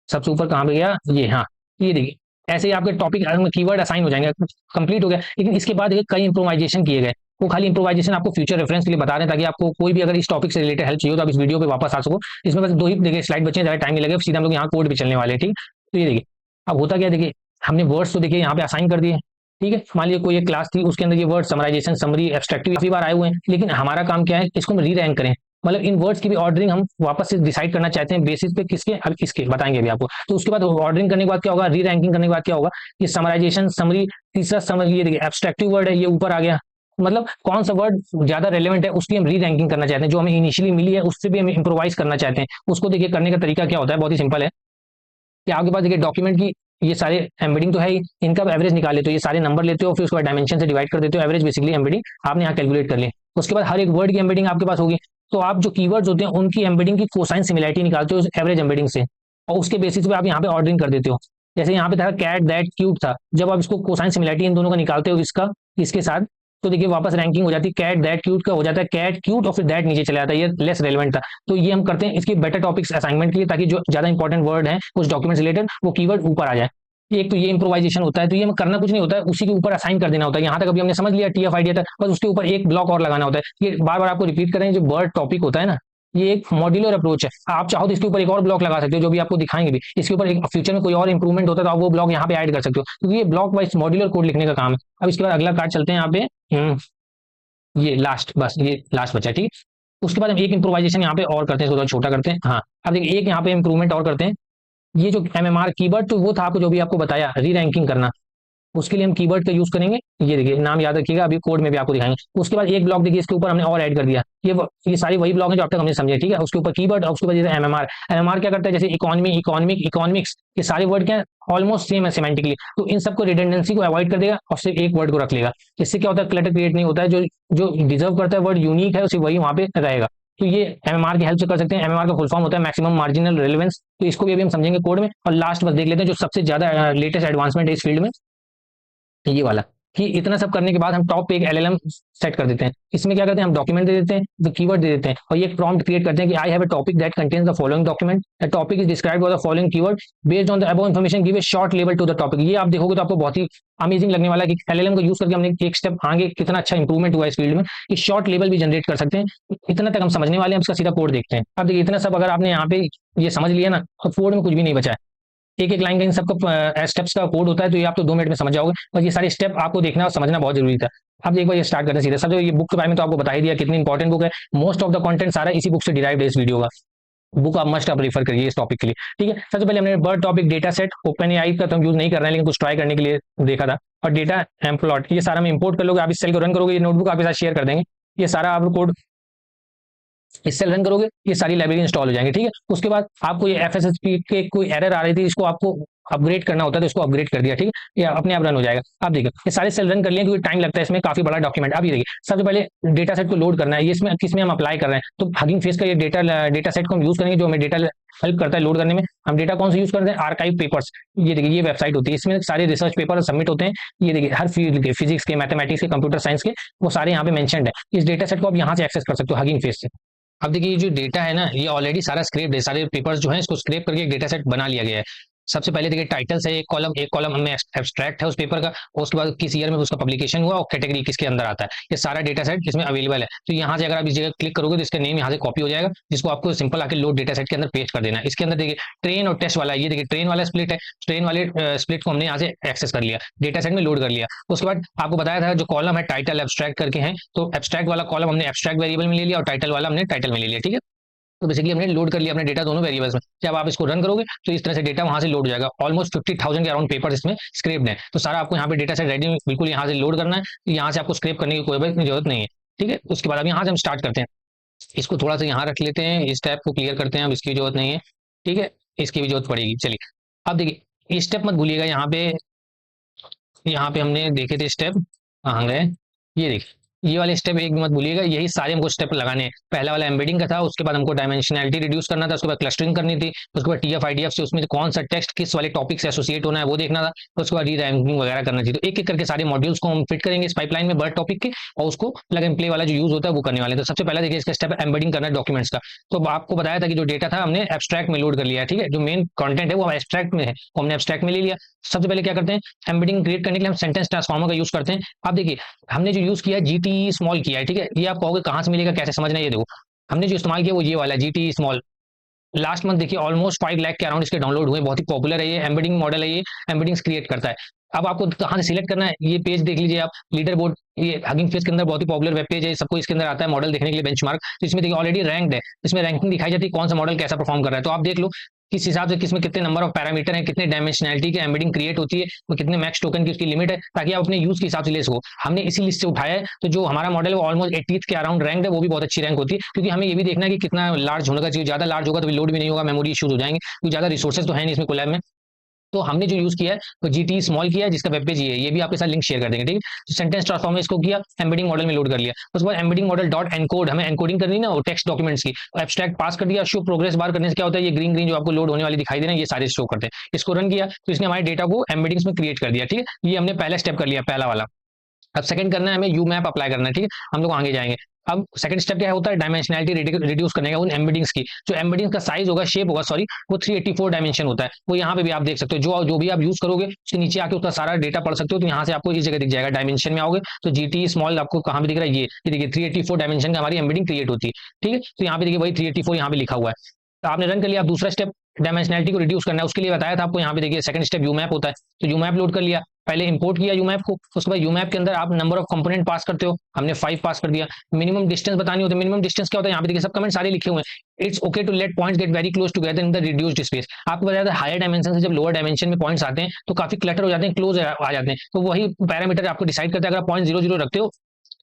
सबसे ऊपर कहाँ पे गया, ये हाँ, ये देखिए ऐसे ही आपके टॉपिक कीवर्ड असाइन हो जाएंगे, कंप्लीट हो गया। लेकिन इसके बाद कई इंप्रोवाइजेशन किए गए, वो खाली इंप्रोवाइजेशन आपको फ्यूचर रेफरेंस के लिए बता रहे हैं, ताकि आपको कोई भी अगर इस टॉपिक से रिलेटेड हेल्प चाहिए तो आप इस वीडियो पे वापस आ सको। इसमें बस 2 ही देखिए स्लाइड बचे हैं, ज़्यादा टाइम नहीं लगेगा, सीधा हम लोग यहाँ कोड भी चलने वाले हैं, ठीक। तो ये देखिए अब होता क्या, देखिए हमने वर्ड्स तो देखिए यहाँ पे असाइन कर दिए, ठीक है। मान लीजिए कोई एक क्लास थी, उसके अंदर ये वर्ड समराइजेशन समरी एब्स्ट्रैक्टिव काफी बार आए हुए हैं, लेकिन हमारा काम क्या है, इसको हम री रैंक करें। मतलब इन वर्ड्स की भी ऑर्डरिंग हम वापस से डिसाइड करना चाहते हैं, बेसिस पे किसके, अब इसके बताएंगे अभी आपको। तो उसके बाद ऑर्डरिंग करने के बाद क्या होगा, री रैंकिंग करने के बाद क्या होगा, ये समराइजेशन समरी, तीसरा समझ, ये देखिए एब्स्ट्रैक्टिव वर्ड है ये ऊपर आ गया। मतलब कौन सा वर्ड ज्यादा रेलेवेंट है उसकी हम री रैंकिंग करना चाहते हैं, जो हमें इनिशियली मिली है उससे भी हम इम्प्रोवाइज करना चाहते हैं। उसको देखिए करने का तरीका क्या होता है, बहुत ही सिंपल है कि आपके पास देखिए डॉक्यूमेंट की ये सारे एम्बेडिंग तो है ही, इनका एवरेज निकाल लेते हो, ये सारे नंबर लेते हो, फिर उसके बाद डायमेंशन से डिवाइड कर देते हो, एवरेज बेसिकली एम्बेडिंग आपने यहाँ कैलकुलेट कर ली। उसके बाद हर एक वर्ड की एम्बेडिंग आपके पास होगी, तो आप जो कीवर्ड्स होते हैं उनकी एम्बेडिंग की कोसाइन सिमिलरिटी निकालते हो एवरेज एम्बेडिंग से। और उसके बेसिस पे आप यहाँ पे ऑर्डरिंग कर देते हो। जैसे यहाँ पे था कैट दैट क्यूट था, जब आप इसको कोसाइन सिमिलरिटी इन दोनों का निकालते हो इसका इसके साथ, तो देखिए वापस रैंकिंग हो जाती है, कैट दैट क्यूट का हो जाता है कैट क्यूट और फिर दैट नीचे चला जाता है, ये लेस रेलेवेंट था। तो ये हम करते हैं इसकी बेटर टॉपिक्स असाइनमेंट के लिए, ताकि जो ज्यादा इंपॉर्टेंट वर्ड है उस डॉक्यूमेंट रिलेटेड वो कीवर्ड ऊपर आ जाए। एक तो ये इंप्रोवाइजेशन होता है, तो ये हमें करना कुछ नहीं होता है, उसी के ऊपर असाइन कर देना होता है। यहाँ तक अभी हमने समझ लिया टीएफ आइडिया तक, बस उसके ऊपर एक ब्लॉक और लगाना होता है। ये बार बार आपको रिपीट करें, जो बर्ड टॉपिक होता है ना, ये एक मॉड्यूलर अप्रोच है। आप चाहो तो इसके ऊपर एक और ब्लॉक लगा सकते हो, जो भी आपको दिखाएंगे भी इसके ऊपर एक फ्यूचर में कोई और इंप्रूवमेंट होता है तो आप वो ब्लॉक यहाँ पे ऐड कर सकते हो, क्योंकि ये ब्लॉक वाइज मॉड्यूलर कोड लिखने का काम है। अब इसके बाद अगला कार्ड चलते हैं यहाँ पे, ये लास्ट, बस ये लास्ट बचा, ठीक है। उसके बाद हम एक इंप्रोवाइजेशन यहाँ पे और करते हैं, थोड़ा छोटा करते हैं। हाँ, अब देखिए एक यहाँ पे इंप्रूवमेंट और करते हैं। ये जो एमएमआर कीवर्ड, तो वो था आपको जो भी आपको बताया री रैंकिंग करना, उसके लिए हम कीवर्ड का यूज करेंगे। ये देखिए नाम याद रखिएगा, अभी कोड में भी आपको दिखाएंगे। उसके बाद एक ब्लॉक देखिए इसके ऊपर हमने और ऐड कर दिया, ये सारी वही ब्लॉक है जो अब तक हमने समझे, ठीक है। उसके ऊपर कीवर्ड और उसके बाद जैसे एमएमआर, एमएमआर क्या करता है, जैसे इकोनॉमी, इकोनॉमिक, इकोनॉमिक्स, ये सारे वर्ड क्या ऑलमोस्ट सेम है सेमेंटिकली, तो इन सबको रिडंडेंसी को अवॉइड कर देगा और सिर्फ एक वर्ड को रख लेगा। इससे क्या होता है, क्लटर क्रिएट नहीं होता है, जो जो डिजर्व करता है वर्ड यूनिक है उसी वही वहां पे रहेगा। तो ये एमएमआर की हेल्प से कर सकते हैं। एमएमआर का फुल फॉर्म होता है मैक्सिमम मार्जिनल रेलेवेंस, तो इसको भी अभी हम समझेंगे कोड में। और लास्ट बस देख लेते हैं जो सबसे ज्यादा लेटेस्ट एडवांसमेंट है इस फील्ड में, ये वाला, कि इतना सब करने के बाद हम टॉप पे एक एलएलएम सेट कर देते हैं। इसमें क्या करते हैं, हम डॉक्यूमेंट दे देते हैं, तो कीवर्ड दे देते हैं, और ये एक प्रॉम्प्ट क्रिएट करते हैं कि I have a topic that contains the following document, the topic is described by the following keyword, based on the above information give a short label to the topic. ये आप देखोगे तो आपको बहुत ही amazing लगने वाला है कि एलएलएम को यूज करके हमने एक स्टेप आगे कितना अच्छा इंप्रूवमेंट हुआ है इस फील्ड में, कि शॉर्ट लेबल भी जनरेट कर सकते हैं। इतना तक हम समझने वाले हैं, इसका सीधा कोड देखते हैं। अब देखिए इतना सब अगर आपने यहाँ पे ये समझ लिया ना, तो कोड में कुछ भी नहीं बचा है। एक एक लाइन का इन सबका स्टेप्स का कोड होता है, तो ये आप तो 2 मिनट में समझ जाओगे, और ये सारे स्टेप आपको देखना और समझना बहुत जरूरी था। अब एक बार ये स्टार्ट करते हैं सीधे। सब ये बुक के बारे में तो आपको बता ही दिया कितनी इंपॉर्टेंट बुक है, मोस्ट ऑफ द कंटेंट सारा इसी बुक से डिराइव्ड है इस वीडियो का। बुक आप मस्ट आप रेफर करिए इस टॉपिक के लिए, ठीक है। सबसे पहले हमने bird topic data set, open AI का तो हम यूज नहीं कर रहे हैं, लेकिन कुछ ट्राई करने के लिए देखा था। और डेटा एम्प्लॉट, ये सारा हम इंपोर्ट कर लोगे, आप इस सेल को रन करोगे, ये नोटबुक आपके साथ शेयर कर देंगे, ये सारा आप कोड इससे रन करोगे, ये सारी लाइब्रेरी इंस्टॉल हो जाएंगे, ठीक है। उसके बाद आपको ये एफएसएसपी के कोई एरर आ रही थी, इसको आपको अपग्रेड करना होता है, तो इसको अपग्रेड कर दिया, ठीक है, ये अपने आप रन हो जाएगा। आप देखिए ये सारे सेल रन कर लिए, क्योंकि टाइम लगता है इसमें, काफी बड़ा डॉक्यूमेंट। अब ये देखिए सबसे पहले डेटा सेट को लोड करना है, ये इसमें किसमें हम अप्लाई कर रहे हैं, तो हगिंग फेस का ये डेटा सेट को हम यूज करेंगे, जो हमें डेटा हेल्प करता है लोड करने में। हम डेटा कौन सा यूज करते हैं, आर्काइव पेपर्स। ये देखिए ये वेबसाइट होती है, इसमें सारे रिसर्च पेपर सबमिट होते हैं। ये देखिए हर फील्ड के, फिजिक्स के, मैथमेटिक्स के, कंप्यूटर साइंस के, वो सारे यहाँ पे मेंशनड है। इस डेटा सेट को आप यहाँ से एक्सेस कर सकते हो हगिंग फेस से। अब देखिए ये जो डेटा है ना, ये ऑलरेडी सारा स्क्रेप्ड है, सारे पेपर्स जो हैं इसको स्क्रेप करके एक डेटा सेट बना लिया गया है। सबसे पहले देखिए टाइटल्स है एक कॉलम हमें एब्स्ट्रैक्ट है उस पेपर का, और उसके बाद किस ईयर में उसका पब्लिकेशन हुआ और कैटेगरी किसके अंदर आता है, ये सारा डेटा सेट इसमें अवेलेबल है। तो यहाँ से अगर आप इस जगह क्लिक करोगे तो इसका नेम यहाँ से कॉपी हो जाएगा, जिसको आपको सिंपल आके लोड डेटा सेट के अंदर पेस्ट कर देना है। इसके अंदर देखिए ट्रेन और टेस्ट वाला, ये देखिए ट्रेन वाला स्प्लिट है, ट्रेन वाले स्प्लिट को हमने यहाँ से एक्सेस कर लिया, डेटा सेट में लोड कर लिया। उसके बाद आपको बताया था जो कॉलम है टाइटल एब्स्ट्रैक्ट करके है, तो एब्स्ट्रैक्ट वाला कॉलम हमने एब्स्ट्रैक्ट वेरिएबल में ले लिया और टाइटल वाला हमने टाइटल में ले लिया, ठीक है। तो बेसिकली हमने लोड कर लिया अपने डेटा दोनों वेरिएबल्स में। जब आप इसको रन करोगे तो इस तरह से डेटा वहां से लोड हो जाएगा। ऑलमोस्ट 50,000 के अराउंड पेपर इसमें स्क्रेप्ड है, तो सारा आपको यहाँ पे डेटा सेट रेडी बिल्कुल यहाँ से लोड करना है। यहाँ से आपको स्क्रेप करने की कोई जरूरत नहीं है, ठीक है। उसके बाद अब यहाँ से हम स्टार्ट करते हैं, इसको थोड़ा सा यहाँ रख लेते हैं, इस टैब को क्लियर करते हैं, अब इसकी जरूरत नहीं है, ठीक है, इसकी भी जरूरत पड़ेगी। चलिए अब देखिए स्टेप मत भूलिएगा, यहाँ पे हमने देखे थे स्टेप, कहाँ गए, ये देखिए ये वाले स्टेप एक भी मत भूलिएगा, यही सारे हमको स्टेप लगाने हैं। पहला वाला एम्बेडिंग का था, उसके बाद हमको डायमेंशनैलिटी रिड्यूस करना था, उसके बाद क्लस्टरिंग करनी थी, उसके बाद टीएफ आईडीएफ से उसमें कौन सा टेक्स्ट किस वाले टॉपिक से एसोसिएट होना है वो देखना था, उसके बाद री-रैंकिंग वगैरह करना थी। तो एक एक करके सारे मॉड्यूल्स को हम फिट करेंगे इस पाइपलाइन में बर्ड टॉपिक के, और उसको प्लग एंड प्ले वाला जो यूज होता है वो करने वाले हैं। तो सबसे पहले देखिए इसका स्टेप एम्बेडिंग करना है डॉक्यूमेंट्स का। तो आपको बताया था कि जो डेटा था हमने एब्स्ट्रैक्ट में लोड कर लिया है, ठीक है, जो मेन कंटेंट है वो एब्स्ट्रैक्ट में है, वो हमने एब्स्ट्रैक्ट में ले लिया। सबसे पहले क्या करते हैं, एम्बेडिंग क्रिएट करने के लिए हम सेंटेंस ट्रांसफॉर्मर का यूज करते हैं। अब देखिए हमने जो यूज किया जीटी स्मॉल किया है, ठीक है, ये आप कहोगे कहां से मिलेगा, कैसे समझना है, ये देखो हमने जो इस्तेमाल किया वो ये वाला जीटी स्मॉल। लास्ट मंथ देखिए ऑलमोस्ट 5 लाख के अराउंड इसके डाउनलोड हुए, बहुत ही पॉपुलर है ये एम्बेडिंग मॉडल है, ये एम्बेडिंग्स क्रिएट करता है। अब आपको कहां से सिलेक्ट करना है, ये पेज देख लीजिए आप, लीडर बोर्ड, ये हगिंग फेस के अंदर बहुत ही पॉपुलर वेब पेज है, सबको इसके अंदर आता है मॉडल देखने के लिए बेंचमार्क। तो इसमें देखिए ऑलरेडी रैंक्ड है, इसमें रैंकिंग दिखाई जाती है कौन सा मॉडल कैसा परफॉर्म कर रहा है। तो आप देख लो किस हिसाब से किसमें कितने नंबर ऑफ पैरामीटर हैं, कितने डायमेंशनैलिटी की एम्बेडिंग क्रिएट होती है, वो कितने मैक्स टोकन की उसकी लिमिट है, ताकि आप अपने यूज के हिसाब से ले सको। हमने इसी लिस्ट से उठाया है, तो जो हमारा मॉडल है वो ऑलमोस्ट 80th के अराउंड रैंक है, वो भी बहुत अच्छी रैंक होती है, क्योंकि हमें ये भी देखना है कि कितना लार्ज होना चाहिए। ज्यादा लार्ज होगा तो लोड भी नहीं होगा, मेमोरी इश्यूज हो जाएंगे, क्योंकि ज्यादा रिसोर्सेज तो है नहीं इसमें कोलैब में। तो हमने जो यूज किया है तो जीटी स्मॉल किया है, जिसका वेब पेज ये है, ये भी आपके साथ लिंक शेयर कर देंगे, ठीक है। तो सेंटेंस ट्रांसफॉर्म इसको किया, एम्बेडिंग मॉडल में लोड कर लिया, उसके बाद एम्बेडिंग मॉडल डॉट एनकोड, हमें एनकोडिंग करनी ना वो टेक्स्ट डॉक्यूमेंट्स की, एब्स्ट्रैक्ट पास कर दिया। शो प्रोग्रेस बार करने से क्या होता है, ये ग्रीन ग्रीन जो आपको लोड होने वाली दिखाई दे रहा है, ये सारे शो करते हैं। इसको रन किया तो इसने हमारे डेटा को एम्बेडिंग्स में क्रिएट कर दिया, ठीक है। ये हमने पहला स्टेप कर लिया, पहला वाला। अब सेकंड करना है हमें, यू मैप अप्लाई करना है, ठीक है। हम लोग आगे जाएंगे। अब सेकंड स्टेप क्या होता है, डायमेंशनैलिटी रिड्यूस करने का उन एम्बेडिंग्स की। जो एम्बेडिंग्स का साइज होगा, शेप होगा, सॉरी, वो 384 डायमेंशन होता है। वो यहाँ पे भी आप देख सकते हो, जो भी आप यूज करोगे उसके नीचे आके उसका सारा डेटा पढ़ सकते हो। तो यहाँ से आपको इस जगह दिख जाएगा, डायमेंशन में आओगे तो जीटी स्मॉल आपको कहाँ पे दिख रहा है, ये देखिए 384 डायमेंशन का हमारी एम्बेडिंग क्रिएट होती है, ठीक है। तो यहाँ पे देखिए वही 384 यहाँ पे लिखा हुआ है। तो आपने रन कर लिया। आप दूसरा स्टेप डायमेंशनैलिटी को रिड्यूस करना है, उसके लिए बताया था आपको। यहाँ पे देखिए सेकंड स्टेप यू मैप होता है। तो यू मैप लोड कर लिया, पहले इंपोर्ट किया यूमैप को, उसके बाद यूमैप के अंदर आप नंबर ऑफ कंपोनेंट पास करते हो, हमने 5 पास कर दिया। मिनिमम डिस्टेंस बतानी होती है, मिनिमम डिस्टेंस क्या होता है, यहाँ पे देखिए सब कमेंट सारे लिखे हुए हैं। It's okay to let points get very close together in the reduced space. आपको बताया था हायर डायमेंशन से जब लोअर डायमेंशन में पॉइंट्स आते हैं तो काफी क्लटर हो जाते हैं, क्लोज आ जाते हैं। तो वही पैरामीटर आपको डिसाइड करता है। अगर आप 0.00 रखते हो,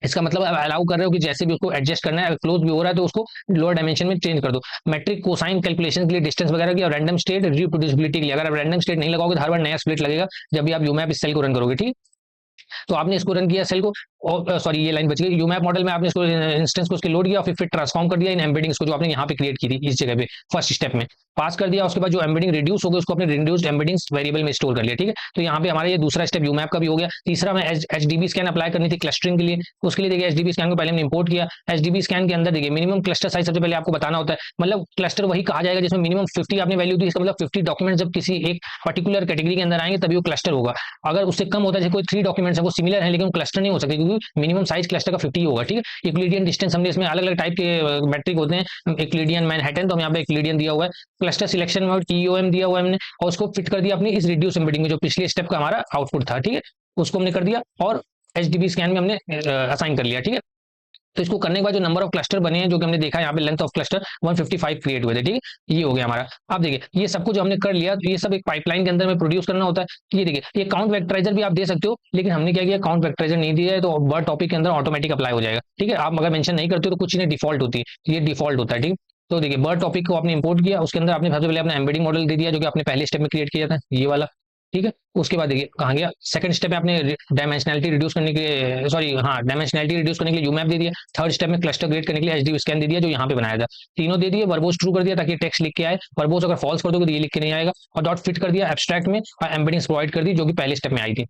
इसका मतलब आप अलाउ कर रहे हो कि जैसे भी उसको एडजस्ट करना है, क्लोज भी हो रहा है तो उसको लोअर डायमेंशन में चेंज कर दो। मैट्रिक कोसाइन कैलकुलेशन के लिए, डिस्टेंस वगैरह की, और रैंडम स्टेट रिप्रोड्यूसिबिलिटी के लिए। अगर आप रैंडम स्टेट नहीं लगाओगे तो हर बार नया स्प्लिट लगेगा जब भी आप यूमैप इस सेल को रन करोगे, ठीक। तो आपने इसको रन किया सेल को, और सॉरी ये लाइन बच गई। यूमैप मॉडल में आपने इसको इंस्टेंस को उसके लोड किया, फिर ट्रांसफॉर्म कर दिया इन एम्बेडिंग्स को जो आपने यहाँ पे क्रिएट की थी इस जगह पे फर्स्ट स्टेप में पास कर दिया। उसके बाद जो एम्बेडिंग रिड्यूस हो गया उसको अपने रिड्यूस्ड एम्बेडिंग्स वेरिएबल में स्टोर कर लिया, ठीक है। तो यहाँ पे हमारा ये दूसरा स्टेप यूमैप का भी हो गया। तीसरा में एचडीबी स्कैन अप्लाई करनी थी क्लस्टरिंग के लिए। उसके लिए देखिए एचडीबी स्कैन को पहले हमने इंपोर्ट किया। एचडीबी स्कैन के अंदर देखिए मिनिमम क्लस्टर साइज सबसे पहले आपको बताना होता है। मतलब क्लस्टर वही कहा जाएगा जिसमें मिनिमम 50 आपने वैल्यू दी, इसका मतलब 50 डॉक्यूमेंट जब किसी एक पर्टिकुलर कैटेगरी के अंदर आएंगे तभी वो क्लस्टर होगा। अगर उससे कम होता है, जैसे कोई 3 डॉक्यूमेंट्स है वो सिमिलर है लेकिन क्लस्टर नहीं हो सकते, क्योंकि मिनिमम साइज क्लस्टर का 50 होगा, ठीक है। यूक्लिडियन डिस्टेंस, हमने इसमें अलग अलग टाइप के मैट्रिक होते हैं, यूक्लिडियन मैनहट्टन, तो हम यहाँ पे यूक्लिडियन दिया हुआ है। क्लस्टर सिलेक्शन में ईओएम दिया हुआ है हमने, और उसको फिट कर दिया अपनी इस रिड्यूस एम्बेडिंग में जो पिछले स्टेप का हमारा आउटपुट था, ठीक है। उसको हमने कर दिया और एचडीबी स्कैन में हमने असाइन कर लिया, ठीक है। तो इसको करने के बाद जो नंबर ऑफ क्लस्टर बने हैं, जो कि हमने देखा यहाँ पे लेंथ ऑफ क्लस्टर 155 क्रिएट हुए थे, ठीक है। ये हो गया हमारा। आप देखिए ये सब कुछ जो हमने कर लिया, तो ये सब एक पाइपलाइन के अंदर में प्रोड्यूस करना होता है। ये देखिए ये काउंट वेक्टराइजर भी आप दे सकते हो, लेकिन हमने क्या किया, काउंट वेक्टराइजर नहीं दिया है तो वर्ड टॉपिक के अंदर ऑटोमेटिक अप्लाई हो जाएगा, ठीक है। आप अगर मेंशन नहीं करते हो तो कुछ चीजें डिफॉल्ट होती है, ये डिफॉल्ट होता है, ठीक। तो देखिए बर्ड टॉपिक को आपने इंपोर्ट किया, उसके अंदर आपने सबसे पहले अपना एम्बेडिंग मॉडल दे दिया जो कि आपने पहले स्टेप में क्रिएट किया था, ये वाला, ठीक है। उसके बाद देखिए कहाँ गया, सेकंड स्टेप में आपने डायमेंशनैलिटी रिड्यूस करने के लिए, सॉरी हाँ, डायमेंशनैलिटी रिड्यूस करने के लिए यूमैप दे दिया। थर्ड स्टेप में क्लस्टर ग्रेड करने के लिए एचडी स्कैन दे दिया जो यहाँ पे बनाया था। तीनों दे दिए। वर्बोस ट्रू कर दिया ताकि टेक्स्ट लिख के आए, वर्बोस अगर फॉल्स कर दोगे तो ये लिख के नहीं आएगा। और डॉट फिट कर दिया एब्स्ट्रैक्ट में, और एम्बेडिंग्स प्रोवाइड कर दी जो कि पहले स्टेप में आई थी।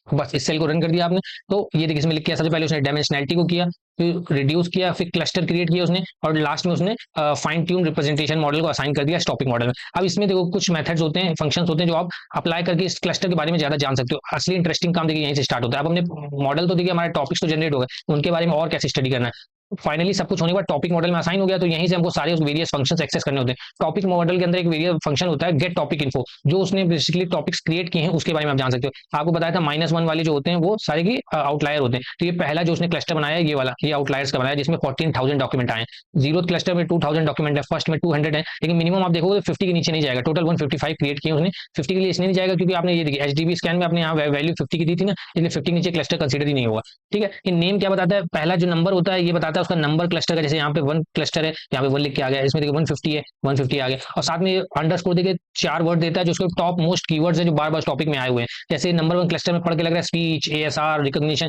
बस इस सेल को रन कर दिया आपने। तो ये देखिए इसमें लिख किया, सबसे पहले उसने डायमेंशनैलिटी को किया, फिर रिड्यूस किया, फिर क्लस्टर क्रिएट किया उसने, और लास्ट में उसने फाइन ट्यून रिप्रेजेंटेशन मॉडल को असाइन कर दिया टॉपिक मॉडल में। अब इसमें देखो कुछ मेथड्स होते हैं, फंक्शंस होते हैं जो आप अप्लाई करके इस क्लस्टर के बारे में ज्यादा जान सकते हो। असली इंटरेस्टिंग काम देखिए यहीं से स्टार्ट होता है। अब हमने मॉडल तो देखिए हमारे टॉपिक्स तो जनरेट हो गए, उनके बारे में और कैसे स्टडी करना है। फाइनली सब कुछ होने के बाद टॉपिक मॉडल में असाइन हो गया, तो यहीं से हमको सारे उस वेरियस फंक्शंस एक्सेस करने होते हैं। टॉपिक मॉडल के अंदर एक वेरियस फंक्शन होता है गेट टॉपिक इन्फो, जो उसने बेसिकली टॉपिक्स क्रिएट किए हैं उसके बारे में आप जान सकते हो। आपको बताया था -1 वाले जो होते हैं वो सारे की आउटलायर होते हैं। तो ये पहला जो उसने क्लस्टर बनाया है ये वाला, ये आउटलायर्स का बनाया जिसमें 14,000 डॉक्यूमेंट आए। जीरो क्लस्टर में 2,000 डॉक्यूमेंट है, फर्स्ट में 200 है, लेकिन मिनिमम आप देखोगे 50 के नीचे नहीं जाएगा। टोटल 155 क्रिएट किए उसने। 50 के लिए इसलिए नहीं जाएगा क्योंकि आपने ये देखिए एचडीबी स्कैन में आपने यहाँ वैल्यू 50 की दी थी ना, इसलिए 50 के नीचे क्लस्टर कंसीडर ही नहीं होगा, ठीक है। इन नेम क्या बताता है, पहला जो नंबर होता है ये बताता है उसका नंबर क्लस्टर का। जैसे यहाँ पे 1 क्लस्टर है, यहाँ पे 1 लिख के आ गया, इसमें देखिए 150 है, 150 आ गया। और साथ में अंडरस्कोर देखिए 4 वर्ड देता है जो उसके टॉप मोस्ट कीवर्ड्स है जो बार बार टॉपिक में आए हुए हैं। जैसे नंबर 1 क्लस्टर में पढ़ के लग रहा है स्पीच, एएसआर, रिकॉग्निशन,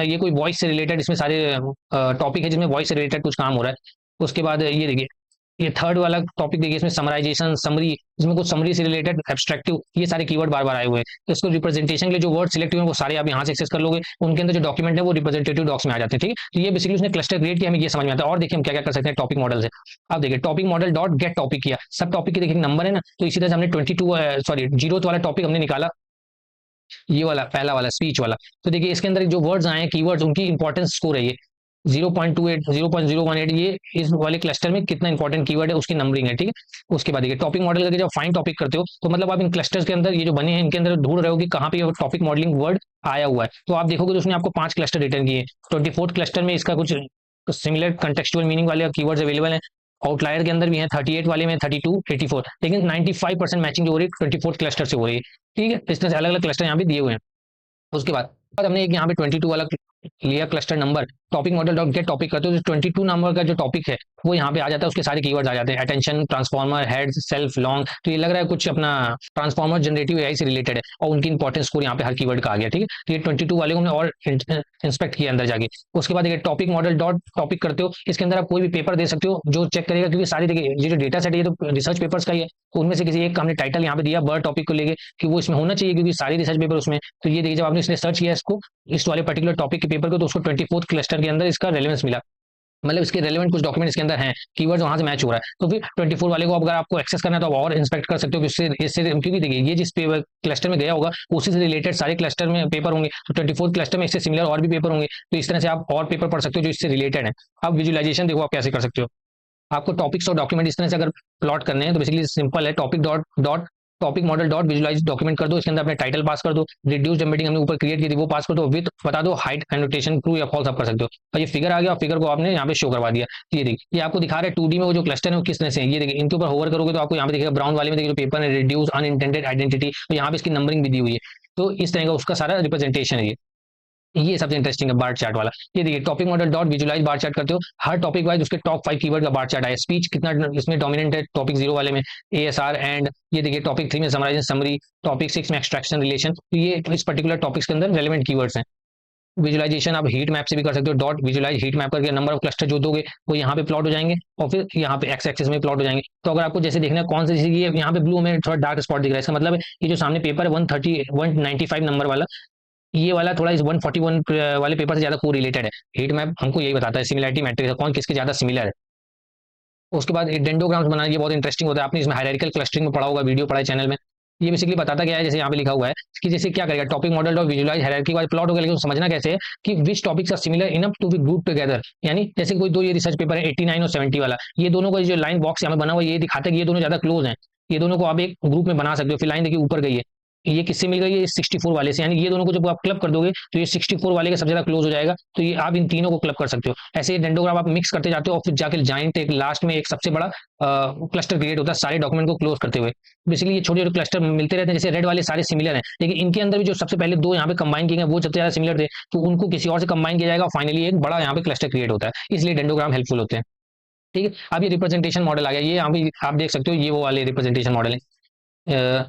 ये कोई वॉइस से रिलेटेड इसमें सारे टॉपिक है जिसमें वॉइस से रिलेटेड कुछ काम हो रहा है। उसके बाद ये देखिए ये थर्ड वाला टॉपिक देखिए, इसमें समराइजेशन, समरी, इसमें कुछ समरी से रिलेटेड एब्स्ट्रैक्टिव, ये सारे कीवर्ड बार बार आए हुए हैं। तो इसको रिप्रेजेंटेशन के लिए जो वर्ड सिलेक्ट हुए हैं वो सारे आप यहाँ से एक्सेस कर लोगे, उनके अंदर जो डॉक्यूमेंट है वो रिप्रेजेंटेटिव डॉक्स में आ जाते हैं, ठीक है। तो ये बेसिकली उसने क्लस्टर क्रिएट किया, हमें ये समझ में आता है। और देखिए हम क्या क्या कर सकते हैं टॉपिक मॉडल से। अब देखिए topic model dot gate topic किया, सब टॉपिक के देखिए नंबर है ना, तो इसी तरह से हमने 22 सॉरी 0th वाला टॉपिक हमने निकाला, ये वाला पहला वाला स्पीच वाला। तो देखिए इसके अंदर जो वर्ड्स आए हैं कीवर्ड्स, उनकी इंपॉर्टेंस स्कोर है ये 0.28, 0.018, ये इस वाले क्लस्टर में कितना इंपॉर्टेंट कीवर्ड है उसकी नंबरिंग है, ठीक है। उसके बाद देखिए टॉपिक मॉडल करके जब फाइन टॉपिक करते हो तो मतलब आप इन क्लस्टर्स के अंदर ये जो बने हैं इनके अंदर ढूंढ रहे हो कि कहाँ पे टॉपिक मॉडलिंग वर्ड आया हुआ है। तो आप देखोगे तो उसने आपको 5 क्लस्टर रिटर्न किए। 24th क्लस्टर में इसका कुछ सिमिलर कंटेक्चुअल मीनिंग वाले कीवर्ड्स अवेलेबल हैं। आउटलायर के अंदर भी है 38 वाले में 32, 84, लेकिन 95% मैचिंग जो हो रही है 24th क्लस्टर से हो रही है, ठीक है। इस तरह से अलग अलग क्लस्टर यहाँ पे दिए हुए हैं। उसके बाद हमने एक यहाँ पे 22 वाला लिया cluster number, topic model dot gate topic करते हो तो 22 नंबर का जो टॉपिक है वो यहाँ पे आ जाता है, उसके सारे कीवर्ड्स आ जाते हैं, attention, transformer, head, self, long. तो ये लग रहा है कुछ अपना ट्रांसफॉर्मर जनरेटिव एआई से रिलेटेड है, और उनकी इंपॉर्टेंस स्कोर यहाँ पे हर कीवर्ड का आ गया। ठीक है, तो ये 22 वाले को हमने और इंस्पेक्ट किया अंदर जाके। उसके बाद देखिए टॉपिक मॉडल डॉट टॉपिक करते हो, इसके अंदर आप कोई भी पेपर दे सकते हो जो चेक करेगा, क्योंकि सारी देखिए ये जो डेटा सेट है ये तो रिसर्च पेपर्स का ही है, तो उनमें से किसी एक का हमने टाइटल यहाँ पे दिया बर्ड टॉपिक को लेके कि वो इसमें होना चाहिए, क्योंकि सारी रिसर्च पेपर उसमें। तो ये देखिए जब आपने इसने सर्च किया इसको, इस वाले पर्टिकुलर टॉपिक के पेपर को, तो उसको 24th क्लस्टर के अंदर इसका रेलेवेंस मिला, मतलब इसके रेलेवेंट कुछ डॉक्यूमेंट इसके अंदर हैं, कीवर्ड्स वहां से मैच हो रहा है। तो फिर 24 वाले को अगर आपको एक्सेस करना है तो आप और इंस्पेक्ट कर सकते हो कि इससे क्योंकि देखिए ये जिस क्लस्टर में गया होगा उसी से रिलेटेड सारे क्लस्टर में पेपर होंगे, तो 24 क्लस्टर में इससे सिमिलर और भी पेपर होंगे, तो इस तरह से आप और पेपर पढ़ सकते हो जो इससे रिलेटेड है। अब विजुअलाइजेशन देखो आप कैसे कर सकते हो। आपको टॉपिक्स और डॉक्यूमेंट इस तरह से अगर प्लॉट करने हैं तो बेसिकली सिंपल है, topic dot dot topic model dot visualise document कर दो, इसके अंदर अपने टाइटल पास कर दो, रिड्यूस एम्बेडिंग हमने ऊपर क्रिएट की थी वो पास कर दो, विथ बता दो, हाइट एनोटेशन ट्रू या फॉल्स आप कर सकते हो। और ये फिगर आ गया और फिगर को आपने यहाँ पे शो करवा दिया। ये देखिए ये आपको दिखा रहा है 2D में वो जो क्लस्टर है वो किस तरह से है। ये देखिए इनके ऊपर होवर करोगे तो आपको यहाँ पे देखिएगा ब्राउन वाले में देखिए जो पेपर है रिड्यूस अनइंटेंडेड आइडेंटिटी, तो यहाँ पे इसकी नंबरिंग भी दी हुई है, तो इस तरह का उसका सारा रिप्रेजेंटेशन है ये सबसे इंटरेस्टिंग है बार चार्ट वाला। ये देखिए topic model dot visualise bar chart करते हो, हर टॉपिक वाइज उसके टॉप 5 कीवर्ड का बार चार्ट आया, स्पीच कितना इसमें डोमिनेंट है टॉपिक 0 वाले में, एएसआर एंड, ये देखिए टॉपिक 3 में समराइजेशन समरी, टॉपिक 6 में एक्सट्रैक्शन रिलेशन, तो ये इस पर्टिकुलर टॉपिक्स के अंदर रेलेवेंट कीवर्ड्स हैं। विजुअलाइजेशन आप हीट मैप से भी कर सकते हो, डॉट विजुअलाइज हीट मैप करके नंबर ऑफ क्लस्टर जो दोगे वो यहाँ पे प्लॉट हो जाएंगे और फिर यहाँ पे एक्स एक्सिस में प्लॉट हो जाएंगे। तो अगर आपको जैसे देखना है कौन सी चीज, ये यहाँ पे ब्लू में थोड़ा डार्क स्पॉट दिख रहा है, इसका मतलब है ये जो सामने पेपर है 195 नंबर वाला, ये वाला थोड़ा इस 141 वाले पेपर से ज्यादा को रिलेटेड है। हीट मैप हमको यही बताता है सिमिलरिटी मैट्रिक्स कौन किसके ज्यादा सिमिलर है। उसके बाद डेंडोग्राम्स बनाना, ये बहुत इंटरेस्टिंग होता है, आपने इसमें हायरार्किकल क्लस्टरिंग में पढ़ा होगा, वीडियो पढ़ा है चैनल में। ये बेसिकली बताता क्या है, जैसे यहाँ पे लिखा हुआ है कि जैसे क्या करेगा टॉपिक मॉडल और विजुअलाइज हायरार्की वाला प्लॉट होगा, लेकिन समझना कैसे है कि which topics are similar enough to be group together. यानी जैसे कोई दो ये रिसर्च पेपर है 89 और 70 वाला, ये दोनों का जो लाइन बॉक्स यहाँ पे बना हुआ है ये दिखाता है कि ये दोनों ज्यादा क्लोज हैं, ये दोनों को आप एक ग्रुप में बना सकते हो। फिर लाइन देखिए ऊपर गई है, ये किससे मिल गई है, 64 वाले से, यानी ये दोनों को जब आप क्लब कर दोगे तो ये 64 वाले का सबसे ज्यादा क्लोज हो जाएगा, तो ये आप इन तीनों को क्लब कर सकते हो। ऐसे डेंडोग्राफ आप मिक्स करते जाते हो और फिर जाके जाइंट एक लास्ट में एक सबसे बड़ा क्लस्टर क्रिएट होता है सारे डॉक्यूमेंट को क्लोज करते हुए। बेसिकली ये छोटे छोटे क्लस्टर मिलते रहते हैं, जैसे रेड वाले सारे सिमिलर हैं, लेकिन इनके अंदर भी जो सबसे पहले दो यहाँ पे कंबाइन किए गए वो सबसे ज्यादा सिमिलर थे, तो उनको किसी और से कंबाइन किया जाएगा और फाइनली एक बड़ा यहाँ पे क्लस्टर क्रिएट होता है, इसलिए डेंडोग्राम हेल्पफुल होते हैं। ठीक है, अब ये रिप्रेजेंटेशन मॉडल आ गया, ये यहाँ पे आप देख सकते हो ये वो वाले रिप्रेजेंटेशन मॉडल है।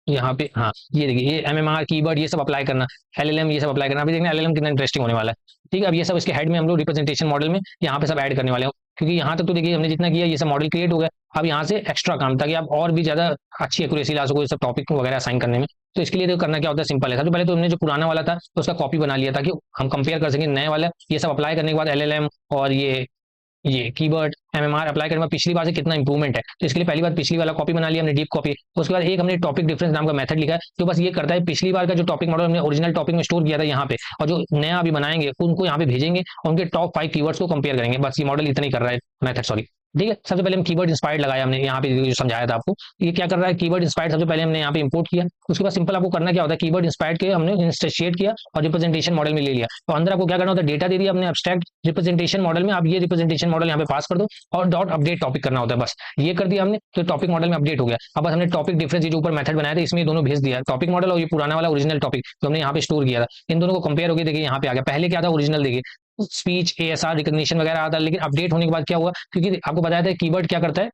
यहाँ पे हाँ ये देखिए ये एमएमआर कीवर्ड ये सब अप्लाई करना, एलएलएम ये सब अप्लाई करना, अभी देखना एलएलएम कितना इंटरेस्टिंग होने वाला है। ठीक है, अब ये सब इसके हेड में हम लोग रिप्रेजेंटेशन मॉडल में यहाँ पे सब ऐड करने वाले हो, क्योंकि यहाँ तक तो देखिए हमने जितना किया ये सब मॉडल क्रिएट हो गया, अब यहाँ से एक्स्ट्रा काम ताकि आप और भी ज्यादा अच्छी एक्यूरेसी ला सको ये सब टॉपिक वगैरह असाइन करने में। तो इसके लिए तो करना क्या होता है, सिंपल है, सबसे पहले तो हमने जो पुराना वाला था तो उसका कॉपी बना लिया ताकि हम कंपेयर कर सकें नए वाला। ये सब अप्लाई करने के बाद एलएलएम और ये कीवर्ड एमएमआर अप्लाई करने में पिछली बार से कितना इंप्रूवमेंट है, तो इसके लिए पहली बार पिछली वाला कॉपी बना लिया हमने डीप कॉपी। उसके बाद एक हमने टॉपिक डिफरेंस नाम का मेथड लिखा है जो बस ये करता है पिछली बार का जो टॉपिक मॉडल हमने ओरिजिनल टॉपिक में स्टोर किया था यहाँ पे, और जो नया अभी बनाएंगे उनको यहाँ पे भेजेंगे और उनके टॉप 5 कीवर्ड्स को कंपेयर करेंगे, बस ये मॉडल इतना ही कर रहा है मेथड, सॉरी। ठीक है, सबसे पहले हम कीवर्ड इंस्पायर्ड लगाया हमने यहाँ पे जो समझाया था आपको, ये क्या कर रहा है कीवर्ड इंस्पायर्ड सबसे पहले हमने यहाँ पे इंपोर्ट किया। उसके बाद सिंपल आपको करना क्या होता है, कीवर्ड इंस्पायर्ड के हमने इंस्टेंशिएट किया और रिप्रेजेंटेशन मॉडल में ले लिया, तो अंदर आपको क्या करना होता है, डेटा दे दिया अपने एब्स्ट्रैक्ट रिप्रेजेंटेशन मॉडल में, आप ये रिप्रेजेंटेशन मॉडल यहाँ पे पास कर दो और डॉट अपडेट टॉपिक करना होता है, बस ये कर दिया हमने तो टॉपिक मॉडल में अपडेट हो गया। अब बस हमने टॉपिक डिफरेंस जो ऊपर मेथड बनाया था इसमें दोनों भेज दिया, टॉपिक मॉडल और ये पुराना वाला ओरिजिनल टॉपिक जो हमने यहाँ पे स्टोर किया था, इन दोनों को कंपेयर होकर देखिए यहाँ पे आ गया। पहले क्या था ओरिजिनल देखिए स्पीच एएसआर रिकॉग्निशन वगैरह आता है, लेकिन अपडेट होने के बाद क्या हुआ, क्योंकि आपको बताया था कीवर्ड क्या करता है,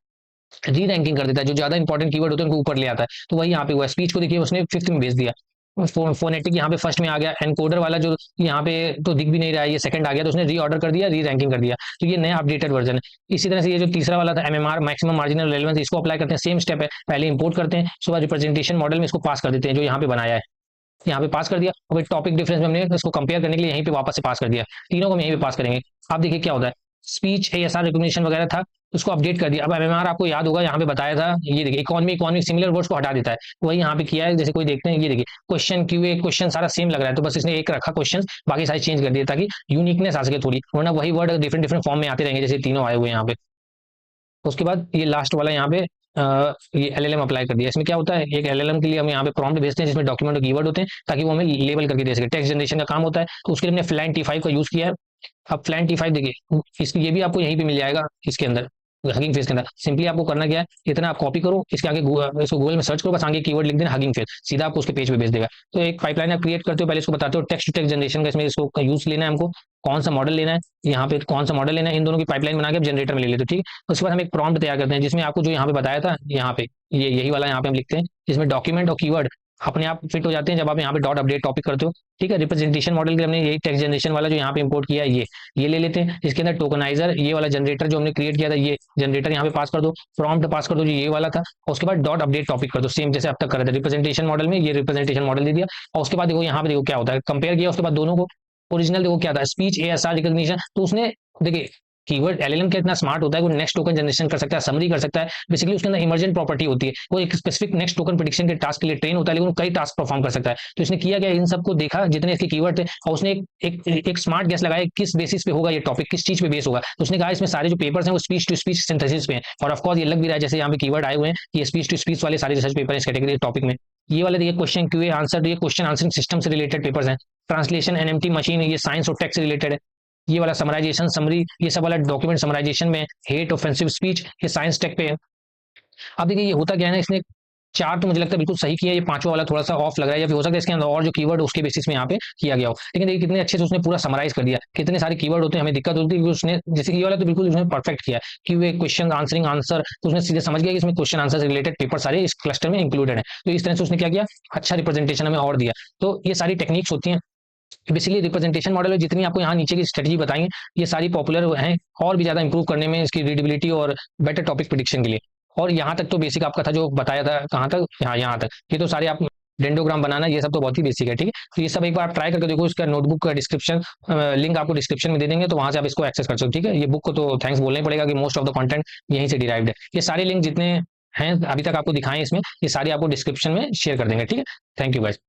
री रैंकिंग कर देता है, जो ज्यादा इंपॉर्टेंट कीवर्ड होते हैं उनको ऊपर ले आता है, तो वही यहाँ पे हुआ। स्पीच को देखिए उसने 5th में भेज दिया, फोनेटिक यहाँ पे फर्स्ट में आ गया, एनकोडर वाला जो यहाँ पे तो दिख भी नहीं रहा है ये सेकंड आ गया, तो उसने री ऑर्डर कर दिया, री रैंकिंग कर दिया, तो ये नया अपडेटेड वर्जन है। इसी तरह से ये जो तीसरा वाला था एमएमआर मैक्सिमम मार्जिनल रेलेवेंस, इसको अप्लाई करते हैं, सेम स्टेप है, पहले इंपोर्ट करते हैं उसके बाद रिप्रेजेंटेशन मॉडल में इसको पास कर देते हैं जो यहाँ पे बनाया है, यहाँ पे पास कर दिया और फिर टॉपिक डिफरेंस में हमने इसको कंपेयर करने के लिए यहीं पे वापस से पास कर दिया, तीनों को हम यहीं पे पास करेंगे। आप देखिए क्या होता है, स्पीच एएसआर रिकॉग्निशन वगैरह था उसको अपडेट कर दिया। अब एमएमआर आपको याद होगा यहाँ पे बताया था, ये देखिए इकोनॉमिक सिमिलर वर्ड्स को हटा देता है, वही यहाँ पे किया है। जैसे कोई देखते हैं ये देखिए क्वेश्चन क्यूए क्वेश्चन सारा सेम लग रहा है, तो बस इसने एक रखा क्वेश्चन, बाकी सारे चेंज कर दिए ताकि यूनिकनेस आ सके थोड़ी, वरना वही वर्ड डिफरेंट डिफरेंट फॉर्म में आते रहेंगे जैसे तीनों आए हुए यहाँ पे। उसके बाद ये लास्ट वाला यहाँ पे ये एलएलएम अप्लाई कर दिया। इसमें क्या होता है, एक एलएलएम के लिए हम यहाँ पे प्रॉम्प्ट भेजते हैं जिसमें डॉक्यूमेंट और कीवर्ड होते हैं ताकि वो हमें लेबल करके दे सके, टेक्स्ट जनरेशन का काम होता है, तो उसके लिए हमने फ्लैन T5 का यूज किया है। अब फ्लैन T5 देखिए इसकी ये भी आपको यहीं पे मिल जाएगा इसके अंदर, हगिंग फेस के अंदर सिंपली आपको करना क्या है, इतना आप कॉपी करो, इसके आगे इसको गूगल में सर्च करो, बस आगे कीवर्ड लिख देना हगिंग फेस, सीधा आपको उसके पेज पे भेज देगा। तो एक पाइपलाइन आप क्रिएट करते हो, पहले इसको बताते हो टेक्स्ट टू टेक्स्ट जनरेशन का, इसमें इसको यूज लेना है हमको, कौन सा मॉडल लेना है, यहाँ पे कौन सा मॉडल लेना है, इन दोनों की पाइपलाइन बना के जनरेटर में ले लेते हो, ठीक है। उसके बाद हम एक प्रॉम्प्ट तैयार करते हैं, जिसमें आपको जो यहाँ पे बताया था, यहाँ पे ये यही वाला यहाँ पे हम लिखते हैं, जिसमें डॉक्यूमेंट और कीवर्ड अपने आप फिट हो जाते हैं जब आप यहाँ पे डॉट अपडेट टॉपिक करते हो, ठीक है। रिप्रेजेंटेशन मॉडल के हमने यही टेक्स्ट जनरेशन वाला जो यहाँ पे इंपोर्ट किया है, ये ले लेते हैं। इसके अंदर टोकनाइजर, ये वाला जनरेटर जो हमने क्रिएट किया था, ये जनरेटर यहाँ पे पास कर दो, प्रॉम्प्ट पास कर दो जो ये वाला था, और उसके बाद डॉट अपडेट टॉपिक कर दो, सेम जैसे अब तक कर रहे थे रिप्रेजेंटेशन मॉडल में, ये रिप्रेजेंटेशन मॉडल दे दिया। और उसके बाद देखो यहाँ पे देखो क्या होता है, कंपेयर किया उसके बाद दोनों को, ओरिजिनल देखो क्या था, स्पीच एएसआर रिकॉग्निशन, तो उसने देखिए कीवर्ड एलएलएम का इतना स्मार्ट होता है, वो नेक्स्ट टोकन जनरेशन कर सकता है, समरी कर सकता है, बेसिकली उसके अंदर इमर्जेंट प्रॉपर्टी होती है, वो एक स्पेसिफिक नेक्स्ट टोकन प्रेडिक्शन के टास्क के लिए ट्रेन होता है, लेकिन कई टास्क परफॉर्म कर सकता है। तो इसने किया क्या, इन सबको देखा जितने इसके कीवर्ड थे, और उसने एक स्मार्ट गैस लगाया किस बेसिस पे होगा ये टॉपिक, किस चीज पे बेस होगा। तो उसने कहा इसमें सारे जो पेपर्स हैं वो स्पीच टू स्पीच सिंथेसिस पे हैं, और ऑफकोर्स ये लग भी रहा है जैसे यहाँ पे कीवर्ड आए हुए हैं, ये स्पीच टू स्पीच वाले सारे रिसर्च पेपर इस कैटेगरी टॉपिक में। ये वाले देखिए क्वेश्चन क्यूए आंसर, ये क्वेश्चन आंसरिंग सिस्टम से रिलेटेड पेपर्स हैं। ट्रांसलेशन एनएमटी मशीन, ये साइंस और टेक्स से रिलेटेड है। ये वाला समराइजेशन समरी, ये सब वाला डॉक्यूमेंट समराइजेशन में, हेट ऑफेंसिव स्पीच, ये साइंस टेक पे है। अब देखिए ये होता क्या है ना, इसने चार तो मुझे लगता है बिल्कुल सही किया है, ये पांचवा वाला थोड़ा सा ऑफ लग रहा है, या फिर हो सकता है इसके अंदर और जो कीवर्ड उसके बेसिस में यहाँ पे किया गया हो, लेकिन देखिए कितने अच्छे से उसने पूरा समराइज कर दिया, कितने सारे कीवर्ड होते हैं, हमें दिक्कत होती है उसने, जैसे ये वाला तो बिल्कुल उसने परफेक्ट किया है कि वे क्वेश्चन आंसरिंग आंसर, तो उसने सीधे समझ गया कि इसमें क्वेश्चन आंसर से रिलेटेड पेपर सारे इस क्लस्टर में इंक्लूडेड है। तो इस तरह से उसने क्या किया, अच्छा रिप्रेजेंटेशन हमें और दिया। तो ये सारी टेक्निक्स होती हैं बेसिकली रिप्रेजेंटेशन मॉडल में, जितनी आपको यहाँ नीचे की स्ट्रेटजी बताई है, ये सारी पॉपुलर हैं और भी ज्यादा इंप्रूव करने में, इसकी रीडेबिलिटी और बेटर टॉपिक प्रिडिक्शन के लिए। और यहाँ तक तो बेसिक आपका था जो बताया था, कहाँ तक, यहाँ तक, ये तो सारे आप डेंडोग्राम बनाना, ये सब तो बहुत ही बेसिक है, ठीक है। तो ये सब एक बार आप ट्राई करके देखो, इसका नोटबुक का डिस्क्रिप्शन लिंक आपको डिस्क्रिप्शन में दे देंगे, तो वहां से आप इसको एक्सेस कर सकते हो, ठीक है। ये बुक को तो थैंक्स बोलना ही पड़ेगा कि मोस्ट ऑफ द कंटेंट यहीं से डिराइव्ड है। ये सारे लिंक जितने हैं अभी तक आपको दिखाएं इसमें, ये सारे आपको डिस्क्रिप्शन में शेयर कर देंगे, ठीक है। Thank you guys.